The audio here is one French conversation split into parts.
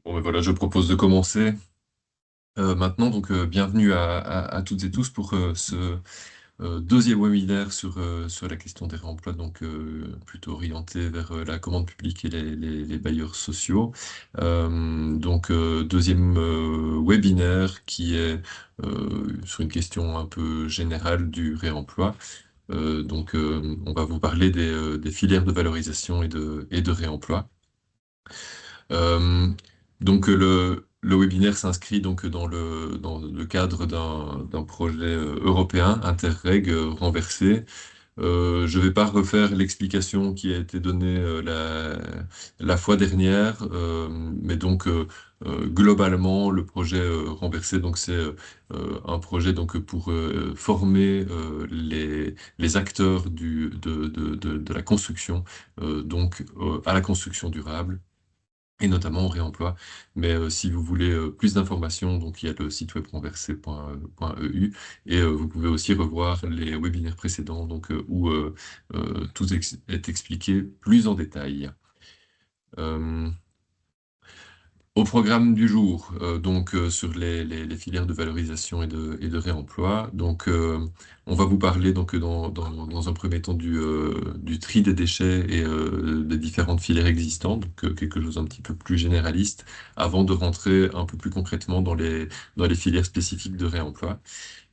Bon, ben voilà, je propose de commencer maintenant. Donc, bienvenue à toutes et tous pour ce deuxième webinaire sur la question des réemplois, donc plutôt orienté vers la commande publique et les bailleurs sociaux. Deuxième webinaire qui est sur une question un peu générale du réemploi. On va vous parler des filières de valorisation et de réemploi. Euh, le webinaire s'inscrit donc dans le cadre d'un projet européen, Interreg renversé. Je ne vais pas refaire l'explication qui a été donnée la fois dernière, mais globalement, le projet renversé, donc c'est un projet donc pour former les acteurs de la construction, à la construction durable et notamment au réemploi. Mais si vous voulez plus d'informations, donc il y a le site web renversé.eu et vous pouvez aussi revoir les webinaires précédents où tout est expliqué plus en détail. Euh, Au programme du jour, sur les filières de valorisation et de réemploi, on va vous parler dans un premier temps du tri des déchets et des différentes filières existantes, donc quelque chose un petit peu plus généraliste, avant de rentrer un peu plus concrètement dans les filières spécifiques de réemploi.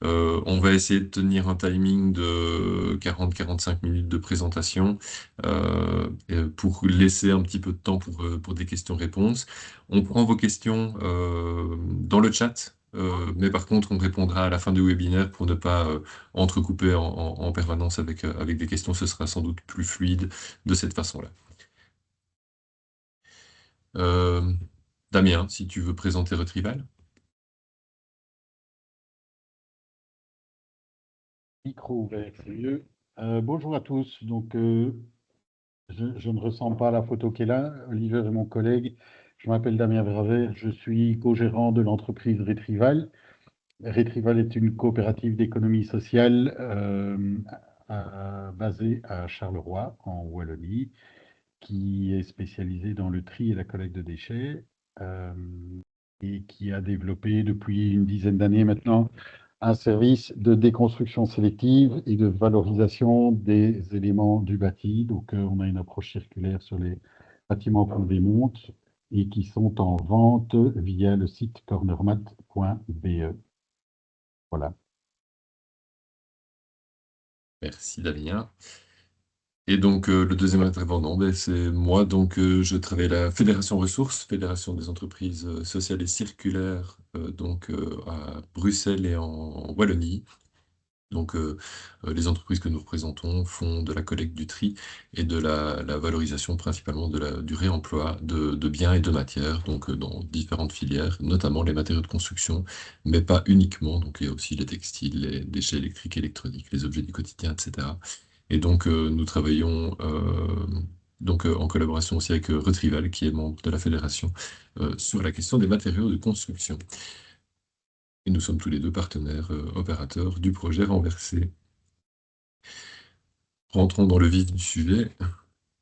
On va essayer de tenir un timing de 40-45 minutes de présentation pour laisser un petit peu de temps pour des questions-réponses. On prend vos questions dans le chat, mais par contre, on répondra à la fin du webinaire pour ne pas entrecouper en permanence avec des questions. Ce sera sans doute plus fluide de cette façon-là. Euh, Damien, si tu veux présenter Retrieval. Micro ouvert, c'est mieux. Bonjour à tous. Je ne ressens pas la photo qui est là. Oliver est mon collègue. Je m'appelle Damien Verhaver. Je suis co-gérant de l'entreprise Retrieval. Retrieval est une coopérative d'économie sociale basée à Charleroi, en Wallonie, qui est spécialisée dans le tri et la collecte de déchets euh, et qui a développé depuis une dizaine d'années maintenant un service de déconstruction sélective et de valorisation des éléments du bâti. On a une approche circulaire sur les bâtiments qu'on démonte et qui sont en vente via le site cornermat.be. Voilà. Merci Damien. Et donc, le deuxième intervenant, ben, c'est moi. Je travaille à la Fédération Ressources, Fédération des entreprises sociales et circulaires, à Bruxelles et en Wallonie. Les entreprises que nous représentons font de la collecte du tri et de la valorisation principalement du réemploi de biens et de matières, dans différentes filières, notamment les matériaux de construction, mais pas uniquement. Donc, il y a aussi les textiles, les déchets électriques, électroniques, les objets du quotidien, etc. Et nous travaillons en collaboration aussi avec Retrieval, qui est membre de la fédération, sur la question des matériaux de construction. Et nous sommes tous les deux partenaires opérateurs du projet renversé. Rentrons dans le vif du sujet,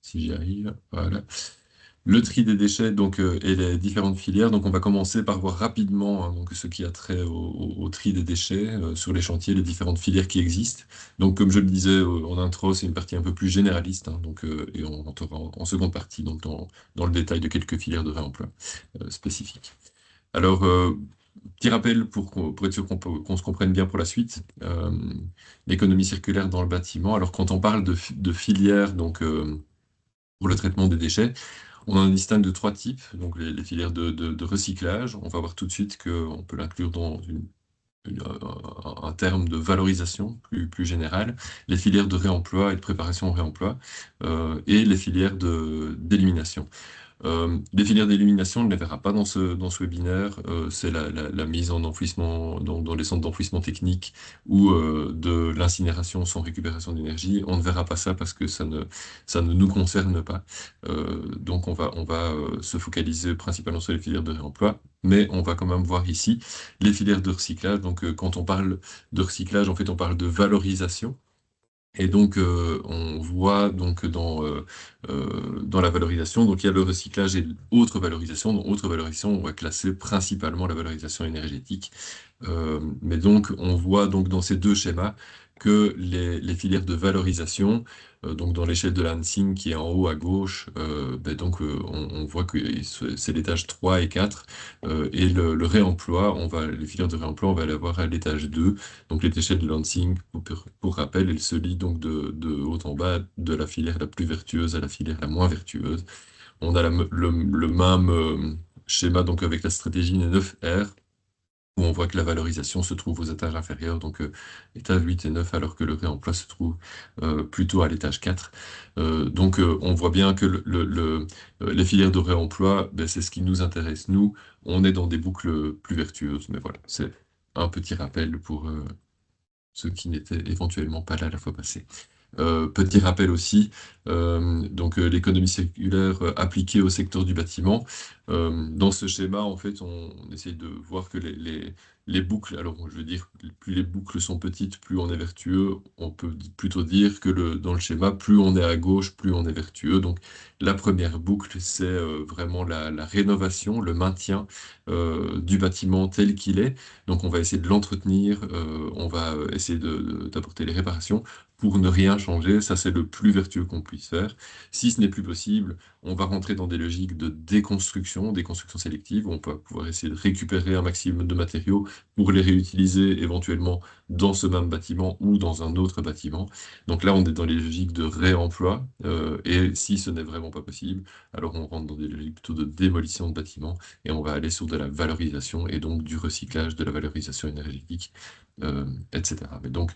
si j'y arrive. Voilà. Le tri des déchets et les différentes filières. Donc, on va commencer par voir rapidement ce qui a trait au tri des déchets sur les chantiers, les différentes filières qui existent. Donc, comme je le disais en intro, c'est une partie un peu plus généraliste. Et on rentrera en seconde partie dans le détail de quelques filières de réemploi spécifiques. Alors, petit rappel pour être sûr qu'on se comprenne bien pour la suite. L'économie circulaire dans le bâtiment. Alors, quand on parle de filières, pour le traitement des déchets, on en distingue de trois types. Donc, les filières de recyclage. On va voir tout de suite qu'on peut l'inclure dans un terme de valorisation plus général. Les filières de réemploi et de préparation au réemploi. Et les filières d'élimination. Les filières d'élimination, on ne les verra pas dans ce webinaire. C'est la mise en enfouissement dans les centres d'enfouissement technique ou de l'incinération sans récupération d'énergie. On ne verra pas ça parce que ça ne nous concerne pas. On va se focaliser principalement sur les filières de réemploi, mais on va quand même voir ici les filières de recyclage. Quand on parle de recyclage, en fait, on parle de valorisation. Et donc, on voit donc dans la valorisation, donc il y a le recyclage et autre valorisation. Dans autre valorisation, on va classer principalement la valorisation énergétique. Mais donc, on voit donc dans ces deux schémas que les filières de valorisation, donc dans l'échelle de l'Hansing qui est en haut à gauche, donc on voit que c'est l'étage 3 et 4, et le réemploi, les filières de réemploi, on va les avoir à l'étage 2. Donc l'échelle de Lansing, pour rappel, elle se lit donc de haut en bas, de la filière la plus vertueuse à la filière la moins vertueuse. On a le même schéma donc avec la stratégie des 9 R, où on voit que la valorisation se trouve aux étages inférieurs, donc étage 8 et 9, alors que le réemploi se trouve plutôt à l'étage 4. Donc on voit bien que les filières de réemploi, ben, c'est ce qui nous intéresse. Nous, on est dans des boucles plus vertueuses, mais voilà, c'est un petit rappel pour ceux qui n'étaient éventuellement pas là la fois passée. Petit rappel aussi, donc l'économie circulaire appliquée au secteur du bâtiment. Dans ce schéma, en fait, on essaye de voir que les boucles, alors je veux dire, plus les boucles sont petites, plus on est vertueux. On peut plutôt dire que dans le schéma, plus on est à gauche, plus on est vertueux. Donc la première boucle, c'est vraiment la rénovation, le maintien du bâtiment tel qu'il est. Donc on va essayer de l'entretenir, on va essayer d'apporter les réparations pour ne rien changer. Ça, c'est le plus vertueux qu'on puisse faire. Si ce n'est plus possible, on va rentrer dans des logiques de déconstruction sélective, où on va pouvoir essayer de récupérer un maximum de matériaux pour les réutiliser éventuellement dans ce même bâtiment ou dans un autre bâtiment. Donc là, on est dans les logiques de réemploi, et si ce n'est vraiment pas possible, alors on rentre dans des logiques plutôt de démolition de bâtiments, et on va aller sur de la valorisation et donc du recyclage, de la valorisation énergétique, etc. Mais donc,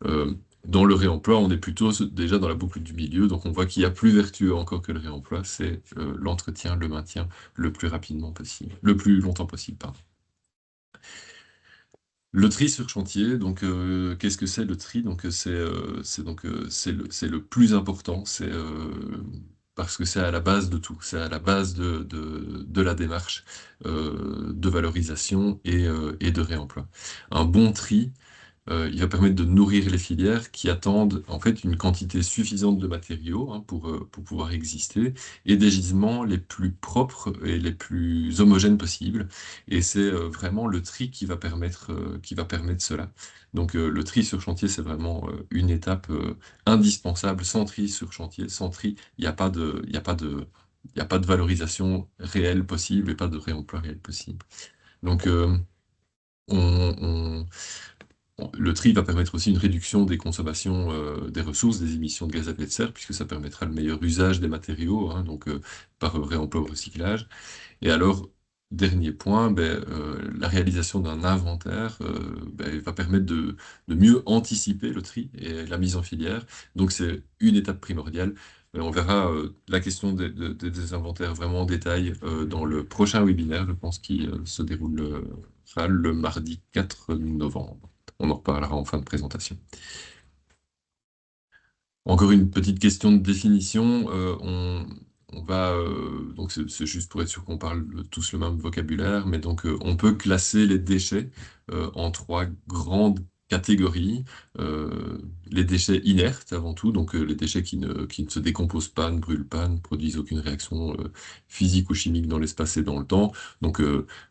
euh, dans le réemploi, on est plutôt déjà dans la boucle du milieu, donc on voit qu'il y a plus vertueux encore que le réemploi, c'est l'entretien, le maintien le plus rapidement possible, le plus longtemps possible, pardon. Le tri sur chantier, donc qu'est-ce que c'est le tri? Donc c'est le plus important, c'est parce que c'est à la base de tout, c'est à la base de la démarche de valorisation et de réemploi. Un bon tri, il va permettre de nourrir les filières qui attendent en fait une quantité suffisante de matériaux, hein, pour pouvoir exister, et des gisements les plus propres et les plus homogènes possibles. Et c'est vraiment le tri qui va permettre cela. Donc le tri sur chantier, c'est vraiment une étape indispensable. Sans tri sur chantier, sans tri, il n'y a pas de, il y a pas de, il n'y a pas de valorisation réelle possible et pas de réemploi réel possible. Donc on, on- le tri va permettre aussi une réduction des consommations des ressources, des émissions de gaz à effet de serre, puisque ça permettra le meilleur usage des matériaux, hein, donc par réemploi ou recyclage. Et alors, dernier point, la réalisation d'un inventaire va permettre de mieux anticiper le tri et la mise en filière. Donc c'est une étape primordiale. On verra la question des inventaires vraiment en détail dans le prochain webinaire, je pense, qui se déroulera le mardi 4 novembre. On en reparlera en fin de présentation. Encore une petite question de définition. On va donc c'est juste pour être sûr qu'on parle tous le même vocabulaire, mais donc on peut classer les déchets en trois grandes catégories. Les déchets inertes avant tout, donc les déchets qui ne se décomposent pas, ne brûlent pas, ne produisent aucune réaction physique ou chimique dans l'espace et dans le temps. Donc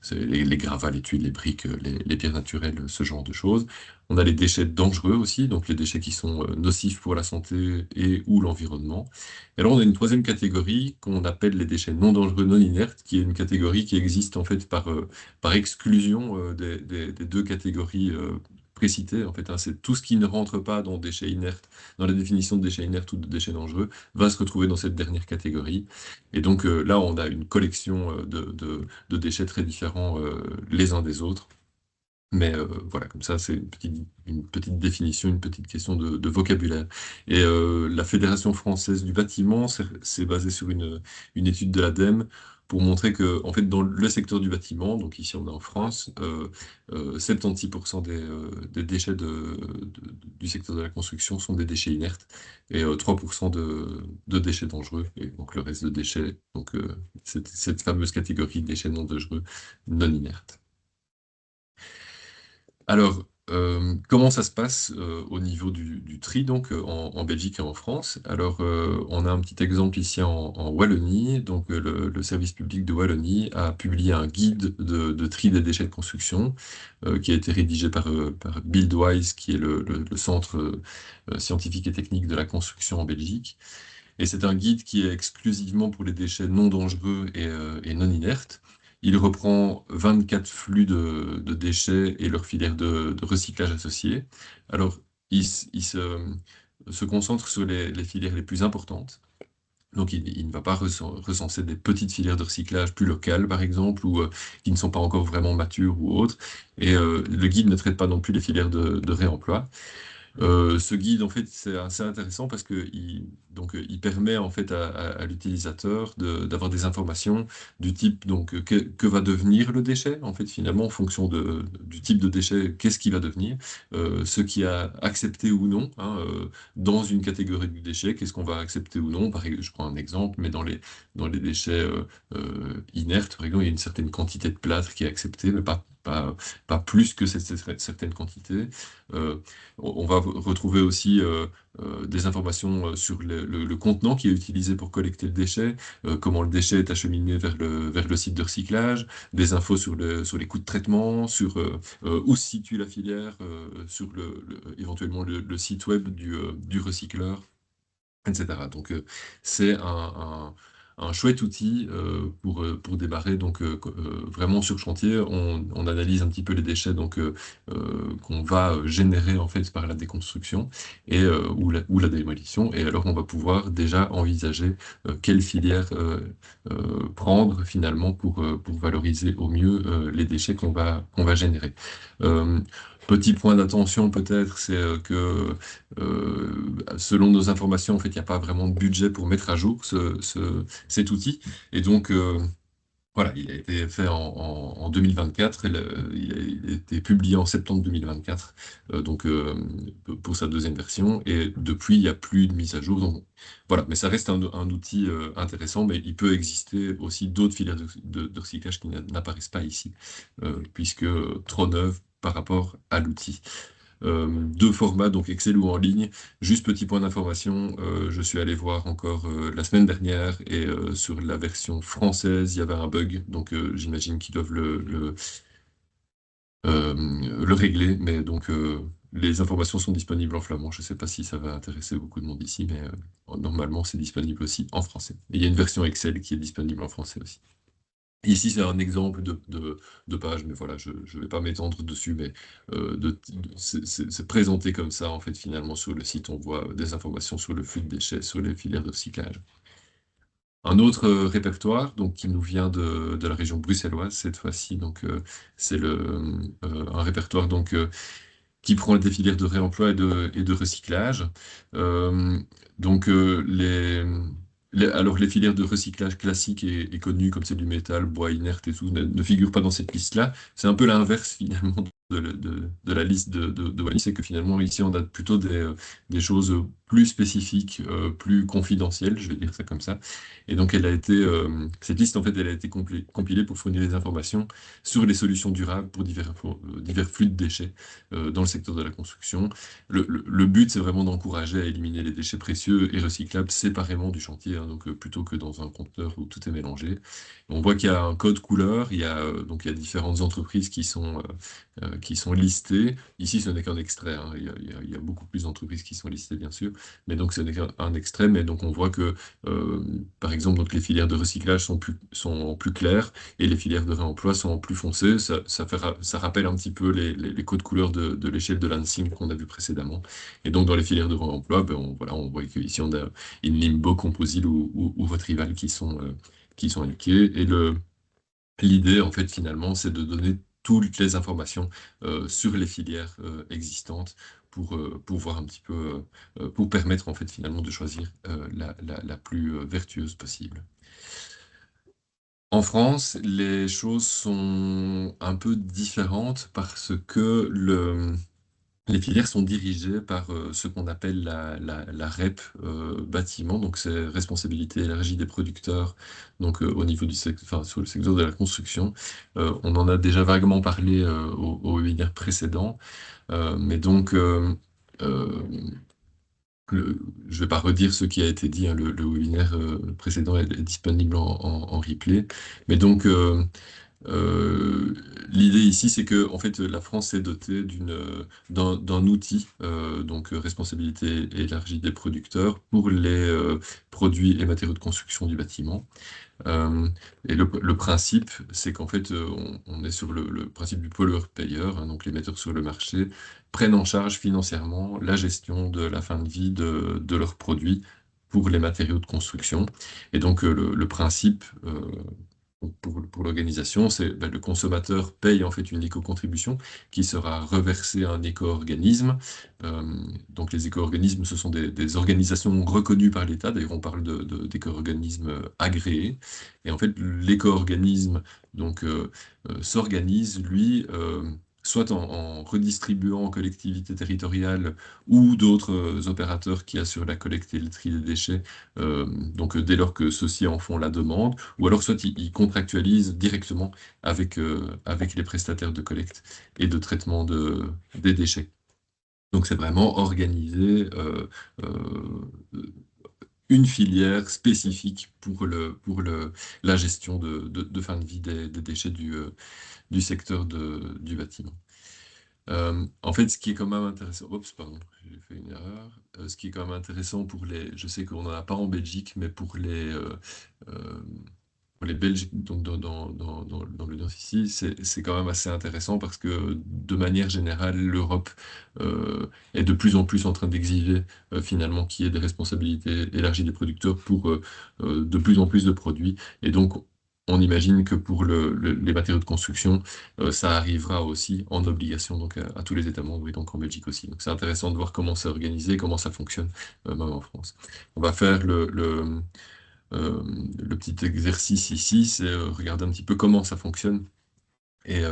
c'est les gravats, les tuiles, les briques, les pierres naturelles, ce genre de choses. On a les déchets dangereux aussi, donc les déchets qui sont nocifs pour la santé et ou l'environnement. Et alors on a une troisième catégorie qu'on appelle les déchets non dangereux, non inertes, qui est une catégorie qui existe en fait par exclusion des deux catégories précitées. En fait, hein. C'est tout ce qui ne rentre pas dans déchets inertes, dans la définition de déchets inertes ou de déchets dangereux, va se retrouver dans cette dernière catégorie. Et donc là, on a une collection de déchets très différents les uns des autres. Mais voilà, comme ça, c'est une petite définition, une petite question de vocabulaire. Et la Fédération française du bâtiment s'est basée sur une étude de l'ADEME pour montrer que, en fait, dans le secteur du bâtiment, donc ici on est en France, 76% des déchets du secteur de la construction sont des déchets inertes et 3% de déchets dangereux. Et donc le reste de déchets, donc cette fameuse catégorie de déchets non dangereux, non inertes. Alors, Comment ça se passe au niveau du tri donc en Belgique et en France? Alors on a un petit exemple ici en Wallonie. Donc le service public de Wallonie a publié un guide de tri des déchets de construction qui a été rédigé par Buildwise, qui est le centre scientifique et technique de la construction en Belgique. Et c'est un guide qui est exclusivement pour les déchets non dangereux et non inertes. Il reprend 24 flux de déchets et leurs filières de recyclage associées. Alors, il se concentre sur les filières les plus importantes. Donc, il ne va pas recenser des petites filières de recyclage plus locales, par exemple, ou qui ne sont pas encore vraiment matures ou autres. Et le guide ne traite pas non plus les filières de réemploi. Ce guide, en fait, c'est assez intéressant parce que il permet en fait à l'utilisateur d'avoir des informations du type donc que va devenir le déchet, en fait, finalement, en fonction du type de déchet, qu'est-ce qui va devenir, ce qui a accepté ou non, hein, dans une catégorie du déchet, qu'est-ce qu'on va accepter ou non. Je prends un exemple, mais dans les déchets inertes, par exemple, il y a une certaine quantité de plâtre qui est acceptée, mais pas plus que cette certaine quantité. Euh, on va retrouver aussi des informations sur le contenant qui est utilisé pour collecter le déchet, comment le déchet est acheminé vers le site de recyclage, des infos sur les coûts de traitement, sur où se situe la filière, sur éventuellement le site web du recycleur, etc. Donc c'est un chouette outil pour démarrer donc vraiment sur chantier. On analyse un petit peu les déchets donc qu'on va générer en fait par la déconstruction et ou la démolition. Et alors on va pouvoir déjà envisager quelle filière prendre finalement pour valoriser au mieux les déchets qu'on va générer. Euh, Petit point d'attention peut-être, c'est que selon nos informations, en fait, il n'y a pas vraiment de budget pour mettre à jour cet outil. Et donc, voilà, il a été fait en 2024, il a été publié en septembre 2024, donc pour sa deuxième version, et depuis, il n'y a plus de mise à jour. Donc voilà, mais ça reste un outil intéressant, mais il peut exister aussi d'autres filières de recyclage qui n'apparaissent pas ici, puisque trop neuves par rapport à l'outil. Deux formats, donc Excel ou en ligne. Juste petit point d'information, je suis allé voir encore la semaine dernière et sur la version française, il y avait un bug, donc j'imagine qu'ils doivent le régler, mais donc les informations sont disponibles en flamand. Je ne sais pas si ça va intéresser beaucoup de monde ici, mais normalement c'est disponible aussi en français. Et il y a une version Excel qui est disponible en français aussi. Ici, c'est un exemple de page, mais voilà, je ne vais pas m'étendre dessus, mais c'est présenté comme ça, en fait, finalement, sur le site, on voit des informations sur le flux de déchets, sur les filières de recyclage. Un autre répertoire, donc, qui nous vient de la région bruxelloise, cette fois-ci, donc, c'est un répertoire donc, qui prend des filières de réemploi et de recyclage. Euh, donc, alors les filières de recyclage classiques et connues, comme c'est du métal, bois inerte et tout, ne figurent pas dans cette liste-là. C'est un peu l'inverse, finalement, de la liste de Wallis, c'est que finalement, ici, on a plutôt des choses plus spécifiques, plus confidentielles, je vais dire ça comme ça. Et donc, cette liste, en fait, elle a été compilée pour fournir des informations sur les solutions durables pour divers flux de déchets dans le secteur de la construction. Le but, c'est vraiment d'encourager à éliminer les déchets précieux et recyclables séparément du chantier, hein, donc plutôt que dans un conteneur où tout est mélangé. On voit qu'il y a un code couleur, donc il y a différentes entreprises qui sont listées. Ici, ce n'est qu'un extrait, hein. Il y a beaucoup plus d'entreprises qui sont listées, bien sûr, mais donc ce n'est qu'un extrait. Mais donc on voit que, par exemple, donc les filières de recyclage sont plus claires et les filières de réemploi sont plus foncées. Ça rappelle un petit peu les codes couleurs de l'échelle de l'ANSIM qu'on a vu précédemment. Et donc, dans les filières de réemploi, ben, voilà, on voit qu'ici, on a Inlimbo, Composil ou votre rival qui sont indiqués. Et l'idée, en fait, finalement, c'est de donner toutes les informations sur les filières existantes pour voir un petit peu, pour permettre, en fait, finalement, de choisir la plus vertueuse possible. En France, les choses sont un peu différentes parce que Les filières sont dirigées par ce qu'on appelle la REP bâtiment, donc c'est responsabilité élargie des producteurs, donc au niveau enfin, sur le secteur de la construction. On en a déjà vaguement parlé au webinaire précédent, mais donc euh, je vais pas redire ce qui a été dit, hein, le webinaire précédent est disponible en replay, mais donc euh, l'idée ici, c'est que en fait, la France est dotée d'un outil, donc responsabilité élargie des producteurs pour les produits et matériaux de construction du bâtiment. Euh, et le principe, c'est qu'en fait, on est sur le principe du pollueur-payeur, hein, donc les metteurs sur le marché prennent en charge financièrement la gestion de la fin de vie de leurs produits pour les matériaux de construction. Et donc, le principe, donc, pour l'organisation, c'est le consommateur paye en fait une éco-contribution qui sera reversée à un éco-organisme. Euh, donc les éco-organismes, ce sont des organisations reconnues par l'État. D'ailleurs, on parle d'éco-organismes agréés. Et en fait, l'éco-organisme donc s'organise lui. Soit en redistribuant aux collectivités territoriales ou d'autres opérateurs qui assurent la collecte et le tri des déchets, donc dès lors que ceux-ci en font la demande, ou alors soit ils contractualisent directement avec les prestataires de collecte et de traitement des déchets. Donc c'est vraiment organiser une filière spécifique la gestion de fin de vie des déchets du secteur du bâtiment. En fait, ce qui est quand même intéressant, oups, pardon, j'ai fait une erreur. Ce qui est quand même intéressant je sais qu'on n'en a pas en Belgique, mais euh, pour les Belges, donc dans l'audience ici, c'est quand même assez intéressant parce que de manière générale, l'Europe est de plus en plus en train d'exiger finalement qu'il y ait des responsabilités élargies des producteurs pour de plus en plus de produits. Et donc, on imagine que pour les matériaux de construction, ça arrivera aussi en obligation donc à tous les États membres et donc en Belgique aussi. Donc c'est intéressant de voir comment c'est organisé, comment ça fonctionne, même en France. On va faire euh, le petit exercice ici, c'est regarder un petit peu comment ça fonctionne et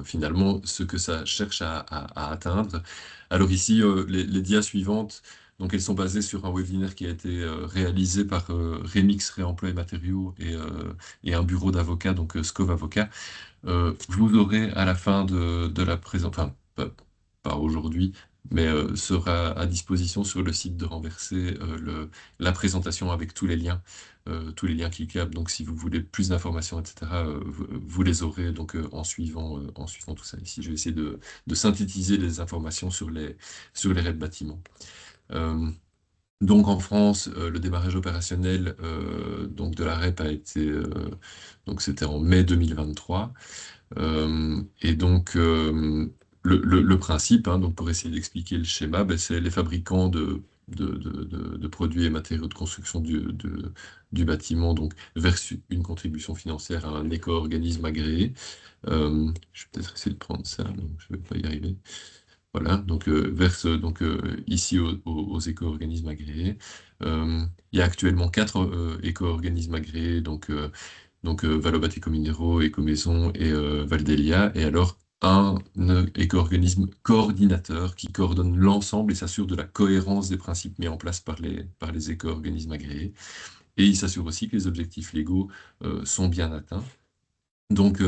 finalement ce que ça cherche à atteindre. Alors ici, les dias suivantes, donc elles sont basées sur un webinaire qui a été réalisé par Remix Réemploi et Matériaux et un bureau d'avocats, donc Scov Avocat. Vous aurez à la fin de la présentation, enfin, pas aujourd'hui, mais sera à disposition sur le site de Renversé la présentation avec tous les liens cliquables. Donc, si vous voulez plus d'informations, etc., vous les aurez donc en suivant tout ça. Ici, je vais essayer de synthétiser les informations sur les raids bâtiments. Euh, donc en France, le démarrage opérationnel donc de la REP a été donc c'était en mai 2023. Et donc, le principe, hein, donc pour essayer d'expliquer le schéma, ben, c'est les fabricants de produits et matériaux de construction du bâtiment, donc versent une contribution financière à un éco-organisme agréé. Je vais peut-être essayer de prendre ça, donc je ne vais pas y arriver. Voilà, donc verse donc ici aux éco-organismes agréés. Il y a actuellement 4 éco-organismes agréés, donc Valobat Éco-Minéraux, Éco-Maison et Valdelia, et alors un éco-organisme coordinateur qui coordonne l'ensemble et s'assure de la cohérence des principes mis en place par les éco-organismes agréés. Et il s'assure aussi que les objectifs légaux sont bien atteints. Donc,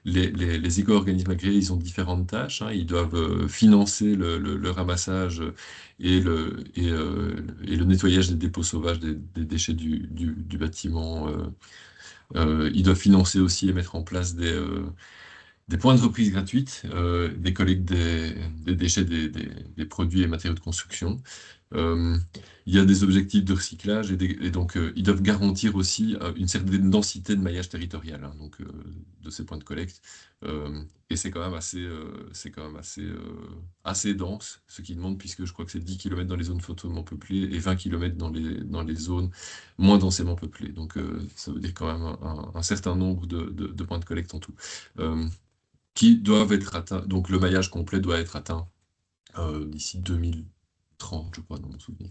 les éco-organismes agréés, ils ont différentes tâches, hein. Ils doivent financer le ramassage et le nettoyage des dépôts sauvages des déchets du bâtiment. Ils doivent financer aussi et mettre en place des points de reprise gratuites, des collectes des déchets des produits et matériaux de construction. Euh, il y a des objectifs de recyclage et donc ils doivent garantir aussi une certaine densité de maillage territorial, hein, donc de ces points de collecte. Et c'est quand même assez dense, ce qui demande, puisque je crois que c'est 10 km dans les zones fortement peuplées et 20 km dans les zones moins densément peuplées. Donc ça veut dire quand même un certain nombre de points de collecte en tout. Euh, qui doivent être atteints. Donc le maillage complet doit être atteint d'ici 2030, je crois, dans mon souvenir.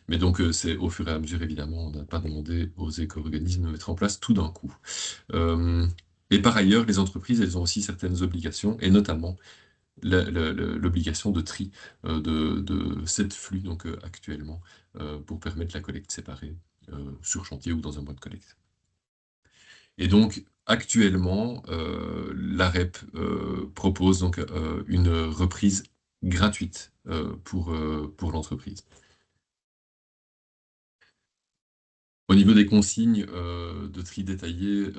Mais donc c'est au fur et à mesure, évidemment, on n'a pas demandé aux éco-organismes de mettre en place tout d'un coup. Euh, et par ailleurs, les entreprises, elles ont aussi certaines obligations, et notamment l'obligation de tri de 7 flux donc, actuellement, pour permettre la collecte séparée sur chantier ou dans un point de collecte. Et donc, actuellement, la REP propose donc une reprise gratuite pour l'entreprise. Au niveau des consignes de tri détaillé,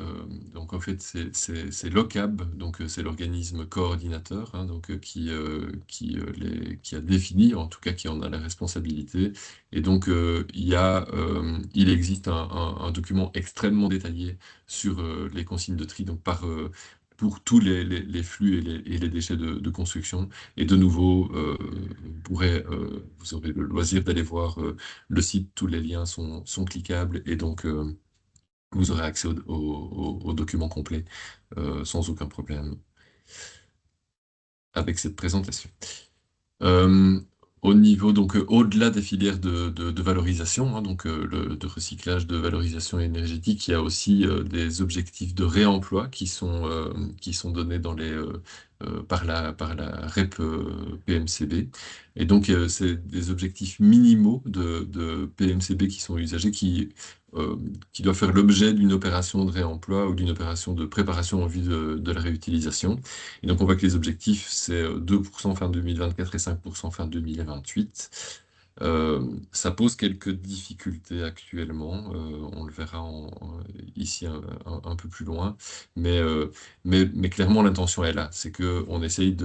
donc en fait c'est l'OCAB, donc c'est l'organisme coordinateur, hein, donc qui a défini, en tout cas qui en a la responsabilité. Et donc il existe un document extrêmement détaillé sur les consignes de tri, donc pour tous les flux et les déchets de construction. Et de nouveau, vous aurez le loisir d'aller voir le site, tous les liens sont cliquables et donc vous aurez accès au document complet sans aucun problème avec cette présentation. Euh, Au niveau, donc au-delà des filières de valorisation, hein, donc de recyclage, de valorisation énergétique, il y a aussi des objectifs de réemploi qui sont donnés par la REP PMCB. Et donc c'est des objectifs minimaux de PMCB qui sont usagés, qui doivent faire l'objet d'une opération de réemploi ou d'une opération de préparation en vue de la réutilisation. Et donc, on voit que les objectifs, c'est 2% fin 2024 et 5% fin 2028. Ça pose quelques difficultés actuellement, on le verra ici un peu plus loin, mais, mais clairement l'intention est là, c'est qu'on essaye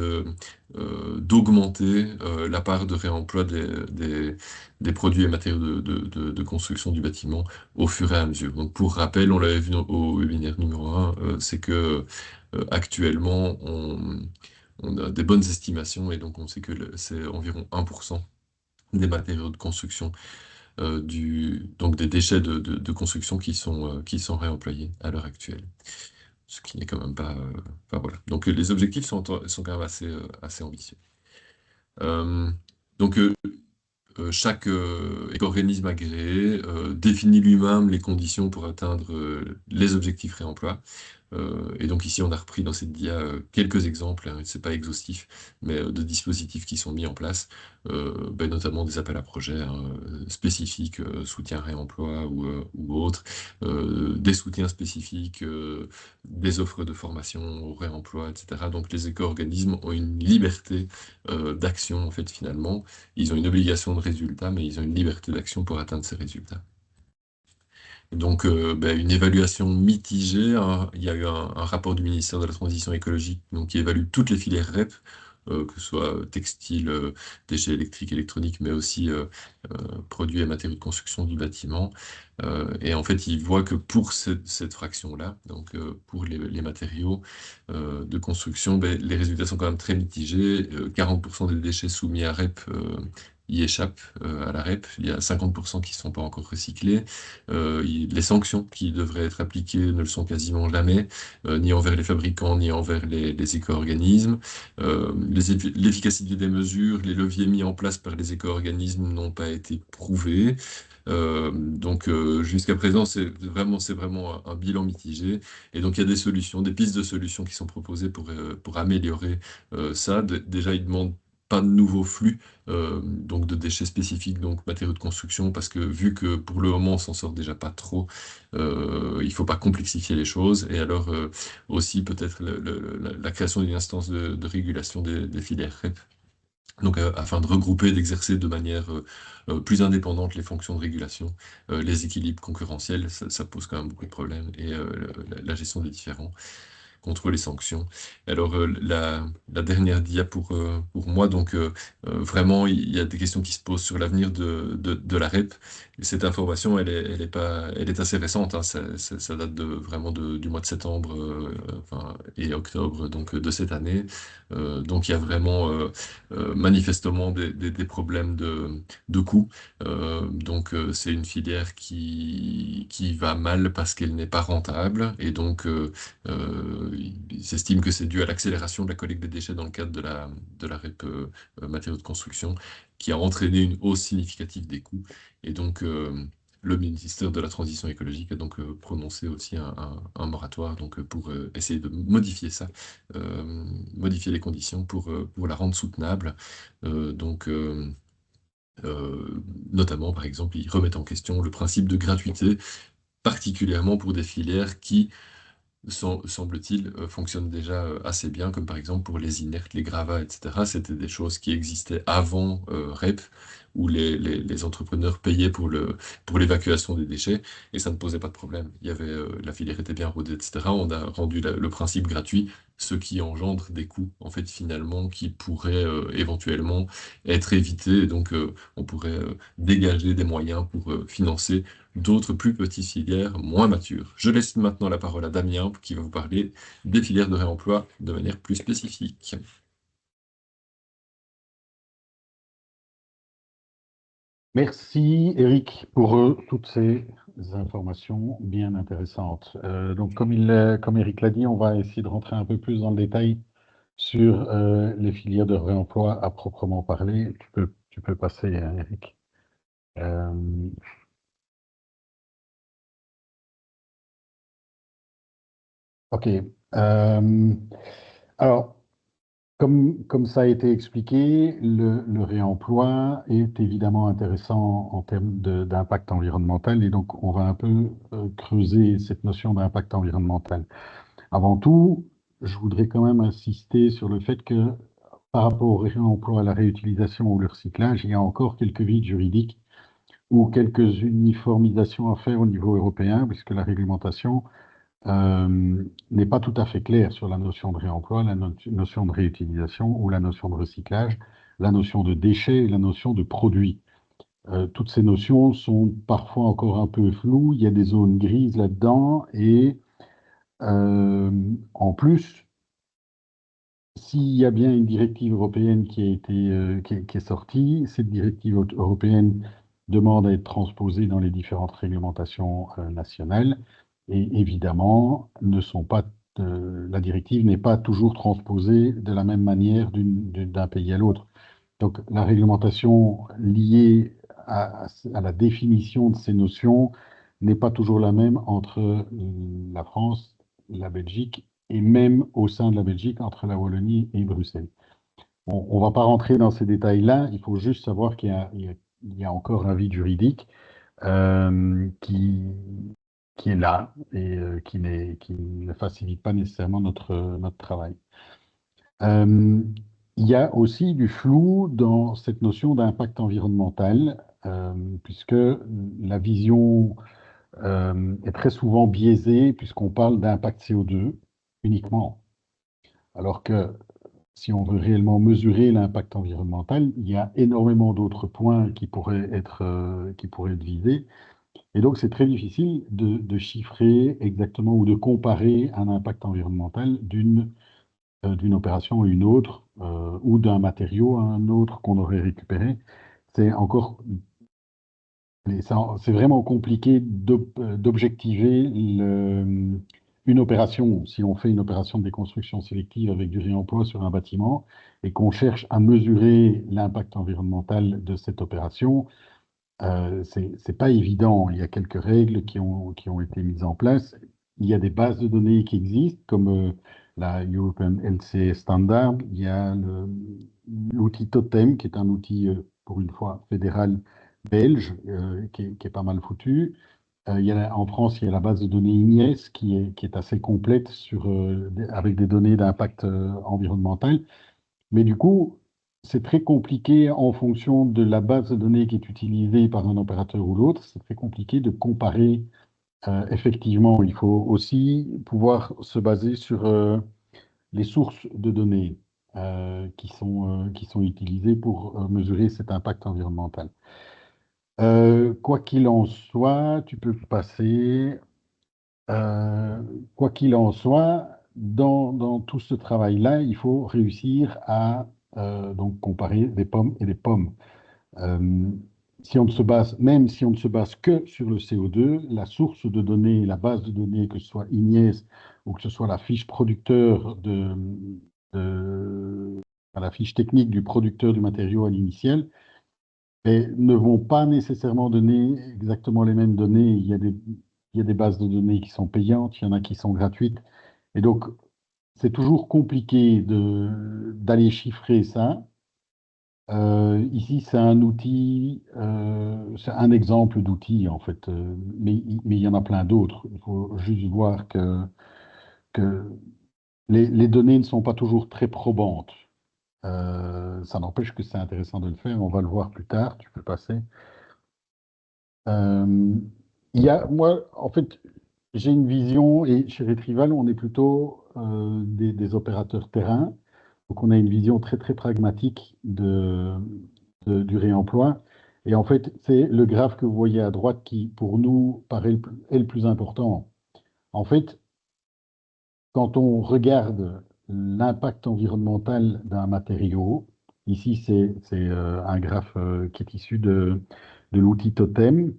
d'augmenter la part de réemploi des produits et matériaux de construction du bâtiment au fur et à mesure. Donc pour rappel, on l'avait vu au webinaire numéro 1, c'est que actuellement on a des bonnes estimations et donc on sait que c'est environ 1% des matériaux de construction, donc des déchets de construction qui sont réemployés à l'heure actuelle. Ce qui n'est quand même pas. Enfin voilà. Donc les objectifs sont quand même assez ambitieux. Euh, donc chaque éco-organisme agréé définit lui-même les conditions pour atteindre les objectifs réemploi. Et donc ici, on a repris dans cette dia quelques exemples, hein, c'est pas exhaustif, mais de dispositifs qui sont mis en place, ben, notamment des appels à projets hein, spécifiques, soutien réemploi ou autres, des soutiens spécifiques, des offres de formation au réemploi, etc. Donc les éco-organismes ont une liberté d'action, en fait, finalement. Ils ont une obligation de résultat, mais ils ont une liberté d'action pour atteindre ces résultats. Donc, ben, une évaluation mitigée, hein. Il y a eu un rapport du ministère de la Transition écologique donc, qui évalue toutes les filières REP, que ce soit textile, déchets électriques, électroniques, mais aussi produits et matériaux de construction du bâtiment. Et en fait, il voit que pour cette fraction-là, donc pour les matériaux de construction, ben, les résultats sont quand même très mitigés. 40% des déchets soumis à REP y échappent à la REP. Il y a 50% qui ne sont pas encore recyclés. Les sanctions qui devraient être appliquées ne le sont quasiment jamais, ni envers les fabricants, ni envers les éco-organismes. L'efficacité des mesures, les leviers mis en place par les éco-organismes n'ont pas été prouvés. Donc jusqu'à présent, c'est vraiment un bilan mitigé. Et donc il y a des solutions, des pistes de solutions qui sont proposées pour améliorer ça. Déjà, ils demandent pas de nouveaux flux, donc de déchets spécifiques, donc matériaux de construction, parce que vu que pour le moment on s'en sort déjà pas trop, il faut pas complexifier les choses. Et alors aussi peut-être la création d'une instance de régulation des filières REP. Donc, afin de regrouper, d'exercer de manière plus indépendante les fonctions de régulation, les équilibres concurrentiels, ça pose quand même beaucoup de problèmes, et la gestion des différends, contre les sanctions. Alors, la dernière dia pour moi, donc vraiment, il y a des questions qui se posent sur l'avenir de la REP. Et cette information, elle est assez récente, hein, ça date vraiment du mois de septembre enfin, et octobre donc, de cette année. Donc, il y a vraiment manifestement des problèmes de coûts. Donc, c'est une filière qui va mal parce qu'elle n'est pas rentable. Et donc, ils estiment que c'est dû à l'accélération de la collecte des déchets dans le cadre de la REP matériaux de construction, qui a entraîné une hausse significative des coûts. Et donc, le ministère de la Transition écologique a donc prononcé aussi un moratoire donc, pour essayer de modifier ça, modifier les conditions pour la rendre soutenable. Donc, notamment, par exemple, ils remettent en question le principe de gratuité, particulièrement pour des filières qui, semble-t-il, fonctionnent déjà assez bien, comme par exemple pour les inertes, les gravats, etc. C'était des choses qui existaient avant REP, où les entrepreneurs payaient pour l'évacuation des déchets, et ça ne posait pas de problème. Il y avait, la filière était bien rodée, etc. On a rendu le principe gratuit, ce qui engendre des coûts, en fait, finalement, qui pourraient éventuellement être évités, et donc on pourrait dégager des moyens pour financer d'autres plus petites filières moins matures. Je laisse maintenant la parole à Damien qui va vous parler des filières de réemploi de manière plus spécifique. Merci Eric pour toutes ces informations bien intéressantes. Donc comme Eric l'a dit, on va essayer de rentrer un peu plus dans le détail sur les filières de réemploi à proprement parler. Tu peux passer, hein, Eric. Euh, ok. Alors, comme ça a été expliqué, le réemploi est évidemment intéressant en termes d'impact environnemental et donc on va un peu creuser cette notion d'impact environnemental. Avant tout, je voudrais quand même insister sur le fait que par rapport au réemploi, à la réutilisation ou le recyclage, il y a encore quelques vides juridiques ou quelques uniformisations à faire au niveau européen, puisque la réglementation n'est pas tout à fait claire sur la notion de réemploi, la notion de réutilisation ou la notion de recyclage, la notion de déchets et la notion de produit. Toutes ces notions sont parfois encore un peu floues, il y a des zones grises là-dedans et en plus, s'il y a bien une directive européenne qui a été, qui est sortie, cette directive européenne demande à être transposée dans les différentes réglementations nationales et évidemment, la directive n'est pas toujours transposée de la même manière d'un pays à l'autre. Donc, la réglementation liée à la définition de ces notions n'est pas toujours la même entre la France, la Belgique et même au sein de la Belgique entre la Wallonie et Bruxelles. On ne va pas rentrer dans ces détails-là, il faut juste savoir qu'il y a encore un vide juridique euh, qui, qui est là et qui ne facilite pas nécessairement notre travail. Euh, il y a aussi du flou dans cette notion d'impact environnemental, puisque la vision est très souvent biaisée, puisqu'on parle d'impact CO2 uniquement. Alors que si on veut réellement mesurer l'impact environnemental, il y a énormément d'autres points qui pourraient être visés. Et donc, c'est très difficile de chiffrer exactement ou de comparer un impact environnemental d'une opération à une autre ou d'un matériau à un autre qu'on aurait récupéré. C'est encore, c'est vraiment compliqué d'objectiver une opération. Si on fait une opération de déconstruction sélective avec du réemploi sur un bâtiment et qu'on cherche à mesurer l'impact environnemental de cette opération, c'est pas évident. Il y a quelques règles qui ont été mises en place. Il y a des bases de données qui existent, comme la European LCA Standard. Il y a l'outil Totem, qui est un outil, pour une fois, fédéral belge, qui est pas mal foutu. En France, il y a la base de données INIES, qui est assez complète avec des données d'impact environnemental. Mais du coup, c'est très compliqué en fonction de la base de données qui est utilisée par un opérateur ou l'autre. C'est très compliqué de comparer. Effectivement, il faut aussi pouvoir se baser sur les sources de données qui sont utilisées pour mesurer cet impact environnemental. Quoi qu'il en soit, tu peux passer. Euh, Quoi qu'il en soit, dans tout ce travail-là, il faut réussir à donc comparer des pommes et des pommes. Euh, si on ne se base, même si on ne se base que sur le CO2, la source de données, la base de données, que ce soit INIES ou que ce soit la fiche producteur de- la fiche technique du producteur du matériau à l'initial, mais ne vont pas nécessairement donner exactement les mêmes données. Il y a des bases de données qui sont payantes, il y en a qui sont gratuites. Et donc, c'est toujours compliqué d'aller chiffrer ça. Ici, c'est un outil, c'est un exemple d'outil en fait, mais il y en a plein d'autres. Il faut juste voir que les données ne sont pas toujours très probantes. Ça n'empêche que c'est intéressant de le faire. On va le voir plus tard. Tu peux passer. Euh, moi, en fait, j'ai une vision et chez Retrieval, on est plutôt des opérateurs terrain. Donc, on a une vision très, très pragmatique du réemploi. Et en fait, c'est le graphe que vous voyez à droite qui, pour nous, est le plus important. En fait, quand on regarde l'impact environnemental d'un matériau, ici, c'est un graphe qui est issu de l'outil Totem.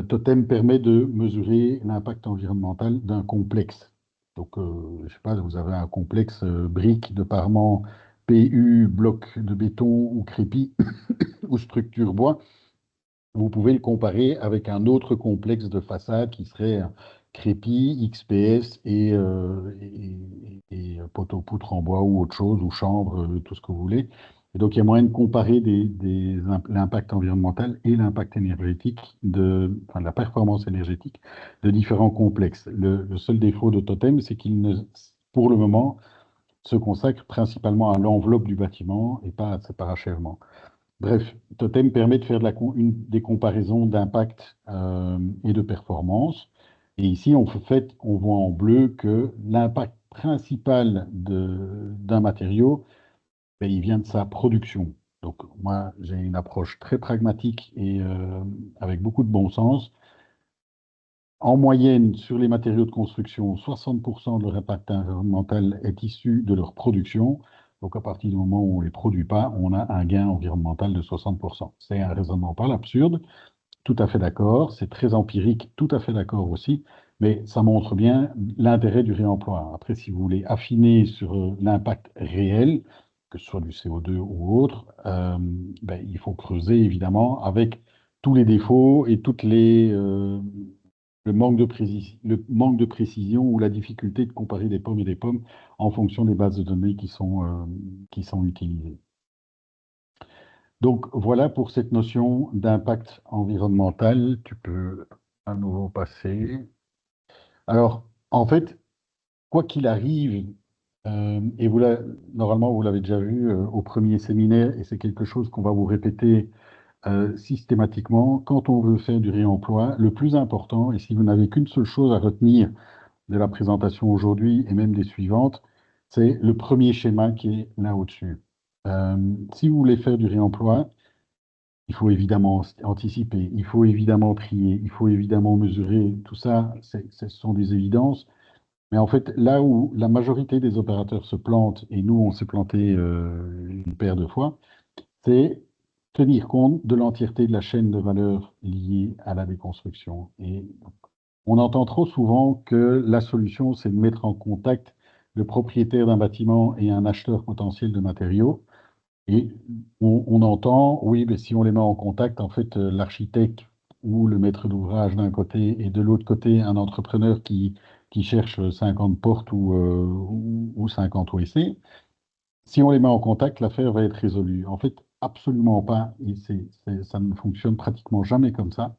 Totem permet de mesurer l'impact environnemental d'un complexe. Donc, je ne sais pas, vous avez un complexe brique de parement, PU, bloc de béton ou crépi ou structure bois. Vous pouvez le comparer avec un autre complexe de façade qui serait crépi, XPS et poteau-poutre en bois ou autre chose, ou chambre, tout ce que vous voulez. Et donc, il y a moyen de comparer l'impact environnemental et l'impact énergétique, enfin, la performance énergétique de différents complexes. Le seul défaut de Totem, c'est qu'il ne, pour le moment, se consacre principalement à l'enveloppe du bâtiment et pas à ses parachèvements. Bref, Totem permet de faire des comparaisons d'impact et de performance. Et ici, on voit en bleu que l'impact principal d'un matériau, ben, il vient de sa production. Donc, moi, j'ai une approche très pragmatique et avec beaucoup de bon sens. En moyenne, sur les matériaux de construction, 60% de leur impact environnemental est issu de leur production. Donc, à partir du moment où on ne les produit pas, on a un gain environnemental de 60%. C'est un raisonnement pas l'absurde, tout à fait d'accord. C'est très empirique, tout à fait d'accord aussi. Mais ça montre bien l'intérêt du réemploi. Après, si vous voulez affiner sur l'impact réel, que ce soit du CO2 ou autre, ben, il faut creuser évidemment avec tous les défauts et le manque de précision ou la difficulté de comparer des pommes et des pommes en fonction des bases de données qui sont utilisées. Donc voilà pour cette notion d'impact environnemental. Tu peux à nouveau passer. Alors, en fait, quoi qu'il arrive, et normalement vous l'avez déjà vu au premier séminaire, et c'est quelque chose qu'on va vous répéter systématiquement, quand on veut faire du réemploi, le plus important, et si vous n'avez qu'une seule chose à retenir de la présentation aujourd'hui et même des suivantes, c'est le premier schéma qui est là au-dessus. Si vous voulez faire du réemploi, il faut évidemment anticiper, il faut évidemment trier, il faut évidemment mesurer. Tout ça, ce sont des évidences. Mais en fait, là où la majorité des opérateurs se plantent, et nous, on s'est planté une paire de fois, c'est tenir compte de l'entièreté de la chaîne de valeur liée à la déconstruction. Et on entend trop souvent que la solution, c'est de mettre en contact le propriétaire d'un bâtiment et un acheteur potentiel de matériaux. Et on entend, oui, mais si on les met en contact, en fait, l'architecte ou le maître d'ouvrage d'un côté et de l'autre côté, un entrepreneur qui cherche 50 portes ou 50 WC, si on les met en contact, l'affaire va être résolue. En fait, absolument pas. Et ça ne fonctionne pratiquement jamais comme ça.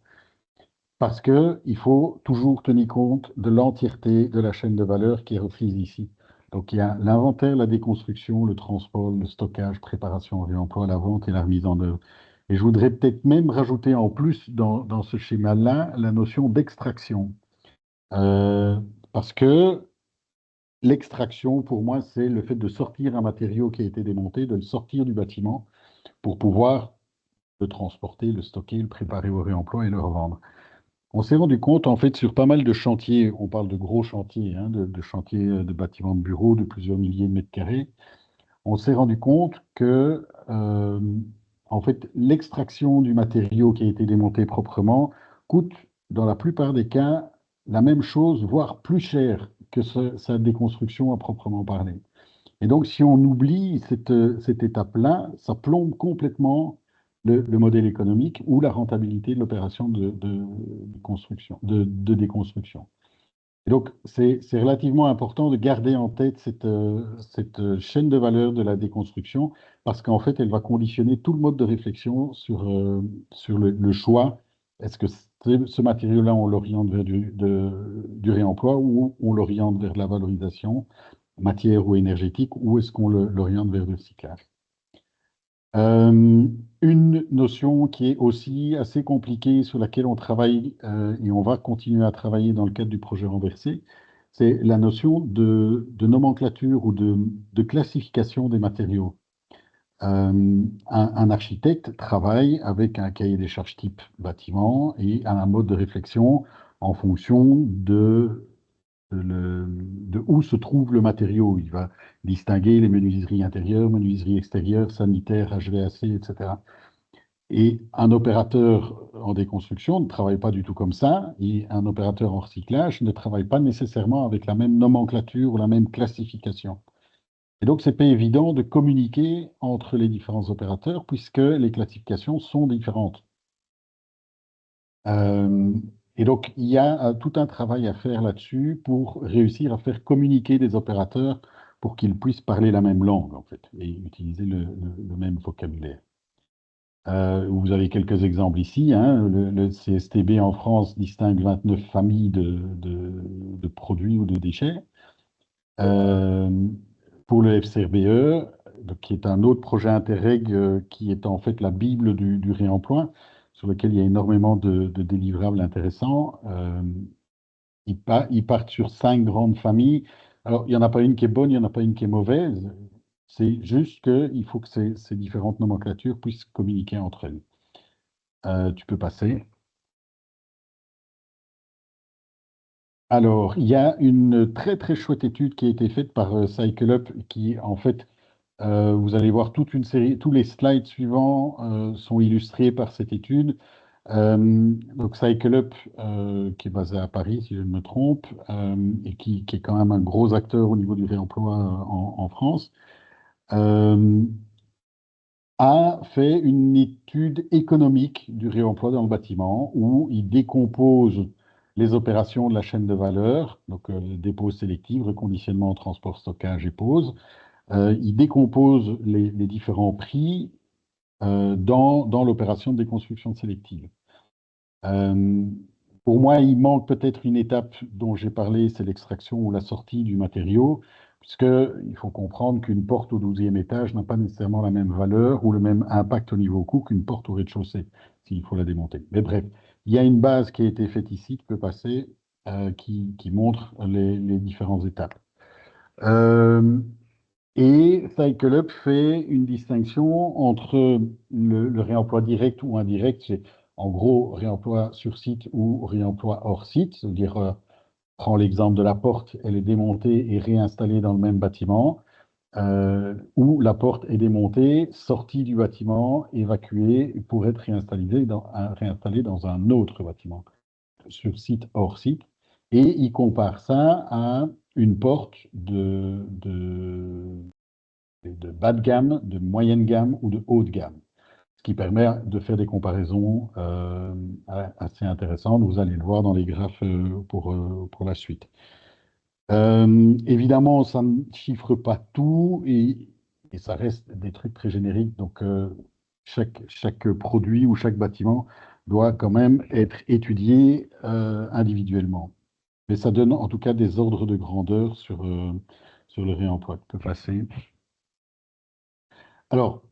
Parce qu'il faut toujours tenir compte de l'entièreté de la chaîne de valeur qui est reprise ici. Donc il y a l'inventaire, la déconstruction, le transport, le stockage, préparation, réemploi, la vente et la remise en œuvre. Et je voudrais peut-être même rajouter en plus dans ce schéma-là la notion d'extraction. Euh, Parce que l'extraction, pour moi, c'est le fait de sortir un matériau qui a été démonté, de le sortir du bâtiment pour pouvoir le transporter, le stocker, le préparer au réemploi et le revendre. On s'est rendu compte, en fait, sur pas mal de chantiers, on parle de gros chantiers, hein, de chantiers de bâtiments de bureaux de plusieurs milliers de mètres carrés, on s'est rendu compte que, en fait, l'extraction du matériau qui a été démonté proprement coûte, dans la plupart des cas, la même chose, voire plus cher que sa déconstruction à proprement parler. Et donc, si on oublie cette étape-là, ça plombe complètement le modèle économique ou la rentabilité de l'opération de construction, de déconstruction. Et donc, c'est relativement important de garder en tête cette chaîne de valeur de la déconstruction parce qu'en fait, elle va conditionner tout le mode de réflexion sur le choix. Est-ce que ce matériau-là, on l'oriente vers du réemploi ou on l'oriente vers de la valorisation, matière ou énergétique, ou est-ce qu'on l'oriente vers le recyclage? Une notion qui est aussi assez compliquée, sur laquelle on travaille et on va continuer à travailler dans le cadre du projet renversé, c'est la notion de nomenclature ou de classification des matériaux. Un architecte travaille avec un cahier des charges type bâtiment et un mode de réflexion en fonction de où se trouve le matériau. Il va distinguer les menuiseries intérieures, menuiseries extérieures, sanitaires, HVAC, etc. Et un opérateur en déconstruction ne travaille pas du tout comme ça, et un opérateur en recyclage ne travaille pas nécessairement avec la même nomenclature ou la même classification. Et donc, c'est pas évident de communiquer entre les différents opérateurs puisque les classifications sont différentes. Euh, et donc, il y a tout un travail à faire là-dessus pour réussir à faire communiquer des opérateurs pour qu'ils puissent parler la même langue, en fait, et utiliser le même vocabulaire. Vous avez quelques exemples ici, hein. Le CSTB en France distingue 29 familles de produits ou de déchets. Euh, pour le FCRBE, donc, qui est un autre projet Interreg qui est en fait la Bible du réemploi, sur lequel il y a énormément de délivrables intéressants. Ils partent sur 5 grandes familles. Alors, il n'y en a pas une qui est bonne, il n'y en a pas une qui est mauvaise. C'est juste qu'il faut que ces différentes nomenclatures puissent communiquer entre elles. Tu peux passer. Alors, il y a une très très chouette étude qui a été faite par CycleUp qui, en fait, vous allez voir toute une série, tous les slides suivants sont illustrés par cette étude. Donc CycleUp, qui est basé à Paris, si je ne me trompe, et qui est quand même un gros acteur au niveau du réemploi en France, euh, a fait une étude économique du réemploi dans le bâtiment où il décompose les opérations de la chaîne de valeur, donc dépose sélective, reconditionnement, transport, stockage et pose. Il décompose les différents prix dans l'opération de déconstruction sélective. Euh, pour moi, il manque peut-être une étape dont j'ai parlé, c'est l'extraction ou la sortie du matériau, puisqu'il faut comprendre qu'une porte au 12e étage n'a pas nécessairement la même valeur ou le même impact au niveau coût qu'une porte au rez-de-chaussée, s'il faut la démonter. Mais bref, il y a une base qui a été faite ici, qui peut passer, qui montre les différentes étapes. Euh, et CycleUp fait une distinction entre le réemploi direct ou indirect. C'est en gros réemploi sur site ou réemploi hors site. C'est-à-dire, prends l'exemple de la porte, elle est démontée et réinstallée dans le même bâtiment, ou la porte est démontée, sortie du bâtiment, évacuée pour être réinstallée dans un autre bâtiment, sur site, hors site. Et il compare ça à une porte de bas de gamme, de moyenne gamme ou de haut de gamme, ce qui permet de faire des comparaisons assez intéressantes. Vous allez le voir dans les graphes pour la suite. Évidemment, ça ne chiffre pas tout et ça reste des trucs très génériques. Donc, chaque produit ou chaque bâtiment doit quand même être étudié individuellement. Mais ça donne en tout cas des ordres de grandeur sur le réemploi. Tu peux passer. Alors,